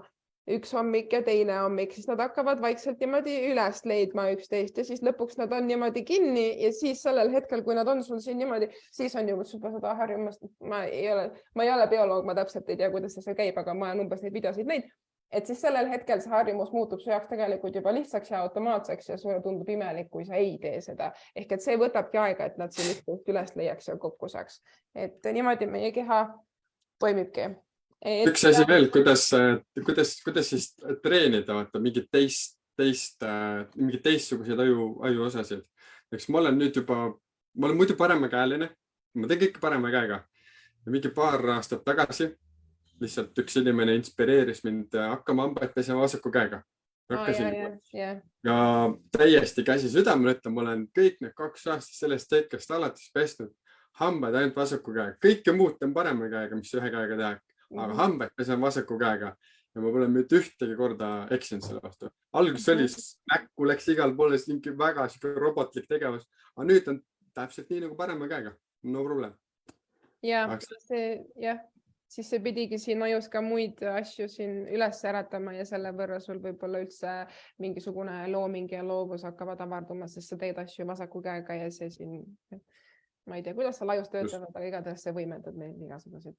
üks hommik ja teine hommik, siis nad hakkavad vaikselt niimoodi üles leidma üksteist ja siis lõpuks nad on niimoodi kinni ja siis sellel hetkel, kui nad on sul siin niimoodi, siis on juba seda harjumust. Ma ei ole bioloog, ma täpselt ei tea, kuidas see käib, aga ma olen umbes neid videosid neid, et siis sellel hetkel see harjumus muutub su jaoks tegelikult juba lihtsaks ja automaatseks ja sulle tundub imelik, kui sa ei tee seda. Ehk et see võtabki aega, et nad siin üles leiaks ja kokku saaks. Et niimoodi meie keha toimibki.
Üks asi veel, kuidas siis treenida, vaata mingid teistsuguseid aju osasid. Eks ma olen muidu paremakäeline, ma teen kõik parema käega. Ja mingi paar aastat tagasi lihtsalt üks inimene inspireeris mind hakkama hambaid pesema vasaku käega. Ja täiesti käsi südamel ütlen, ma olen kõik need 2 aastat sellest hetkest alates pesnud hambaid ainult vasaku käega. Kõike muud teen parema käega, mis ühe käega teha. Aga hambaid pesen vasaku käega ja ma pole mitte ühtegi korda eksinud selle vastu. Alguses oli näkku, läks igal poole mingi väga robotlik tegevus, aga nüüd on täpselt nii nagu parema käega. No problem.
Ja, see, jah. siis see pidigi siin ajus ka muid asju siin üles äratama ja selle võrra sul võib-olla üldse mingisugune looming ja loovus hakkavad avarduma, sest sa teed asju vasaku käega ja see siin, ma ei tea, kuidas seal ajus töötavad, aga igatahes see võimendab neid igasuguseid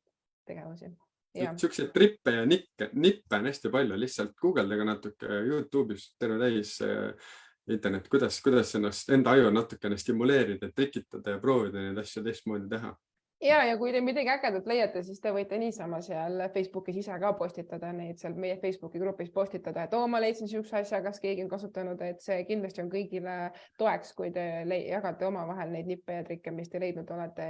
tegevusi.
Siukseid trippe ja nippe on hästi palju, lihtsalt guugeldage natuke YouTube'is terve täis internet, kuidas ennast, enda aju natukene stimuleerida, tekitada ja proovida neid asju teistmoodi teha.
Ja kui te midagi ägedat leiate, siis te võite niisama seal Facebookis ise ka postitada neid seal meie Facebooki grupis postitada, et ma leidsin siukse asja, kas keegi on kasutanud, et see kindlasti on kõigile toeks, kui te jagate omavahel neid nippe ja trikke, mis te leidnud olete,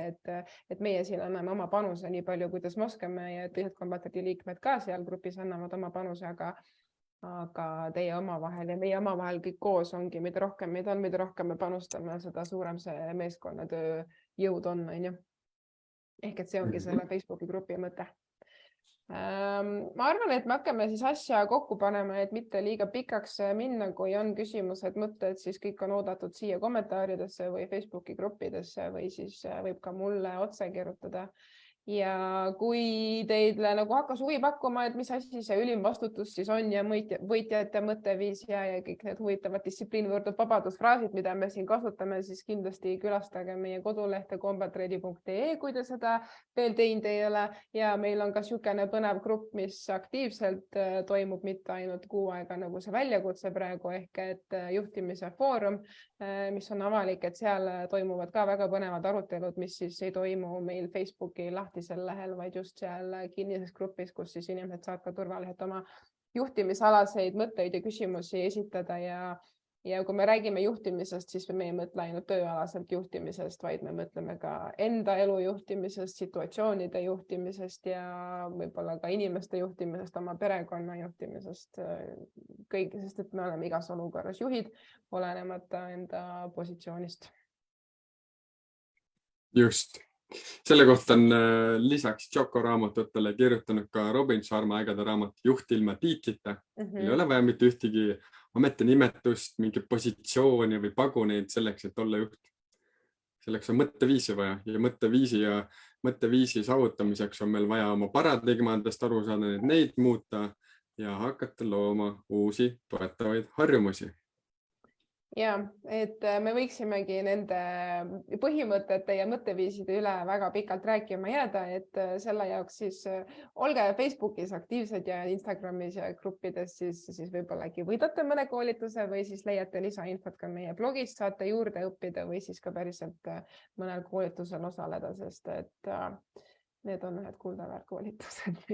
et meie siin anname oma panuse nii palju, kuidas me oskame ja teised Combatati liikmed ka seal grupis annavad oma panuse, aga teie omavahel ja meie omavahel kõik koos ongi, mida rohkem meid on, mida rohkem me panustame, seda suurem see meeskonnatöö jõud on, on ju. Ehk et see ongi selle Facebooki grupi mõte. Ma arvan, et me hakkame siis asja kokku panema, et mitte liiga pikaks minna, kui on küsimused, mõtted, siis kõik on oodatud siia kommentaaridesse või Facebooki gruppidesse või siis võib ka mulle otse kirjutada. Ja kui teile nagu hakkas huvi pakkuma, et mis asi see ülim vastutus siis on ja võitjate mõtteviis ja kõik need huvitavad distsipliin võrdub vabadusfraasid, mida me siin kasutame, siis kindlasti külastage meie kodulehte combatready.ee, kui te seda veel teinud ei ole. Ja meil on ka niisugune põnev grupp, mis aktiivselt toimub mitte ainult kuu aega nagu see väljakutse praegu, ehk et juhtimise foorum, mis on avalik, et seal toimuvad ka väga põnevad arutelud, mis siis ei toimu meil Facebooki lahti sel lehel, vaid just seal kinnises grupis, kus siis inimesed saavad ka turvaliselt oma juhtimisalaseid mõtteid ja küsimusi esitada ja kui me räägime juhtimisest, siis me ei mõtle ainult tööalaselt juhtimisest, vaid me mõtleme ka enda elu juhtimisest, situatsioonide juhtimisest ja võib-olla ka inimeste juhtimisest, oma perekonna juhtimisest, sest et me oleme igas olukorras juhid, olenemata enda positsioonist.
Just. Selle kohta on lisaks Tšoko raamatutele kirjutanud ka Robin Sharma ägeda raamat Juht ilma tiitlita. Meil ei ole vaja mitte ühtegi ametinimetust, mingi positsiooni või paguneid selleks, et olla juht. Selleks on mõtteviisi vaja ja mõtteviisi saavutamiseks on meil vaja oma paradigmadest aru saada, neid muuta ja hakata looma uusi toetavaid harjumusi.
Ja, et me võiksimegi nende põhimõtete ja mõtteviiside üle väga pikalt rääkima jääda, et selle jaoks siis olge Facebookis aktiivsed ja Instagramis ja gruppides, siis võib-olla võidate mõne koolituse või siis leiate lisainfot ka meie blogist, saate juurde õppida või siis ka päriselt mõnel koolitusel osaleda, sest et need on ühed kuldaväärt koolitused.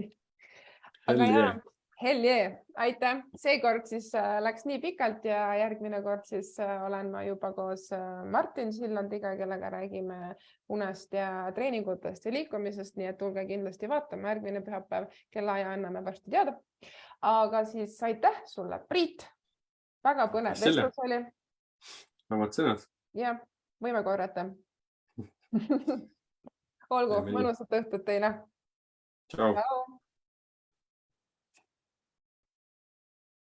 Aga jaa. Hell yeah, aitäh. Seekord siis läks nii pikalt ja järgmine kord siis olen ma juba koos Martin Sillandiga, kellega räägime unest ja treeningutest ja liikumisest, nii et tulge kindlasti vaatama järgmine pühapäev, kellaaja anname varsti teada. Aga siis aitäh sulle, Priit. Väga põnev vestlus oli.
Samad sõnad.
Ja, võime korrata. Olgu, mõnusat õhtut teile.
Ciao.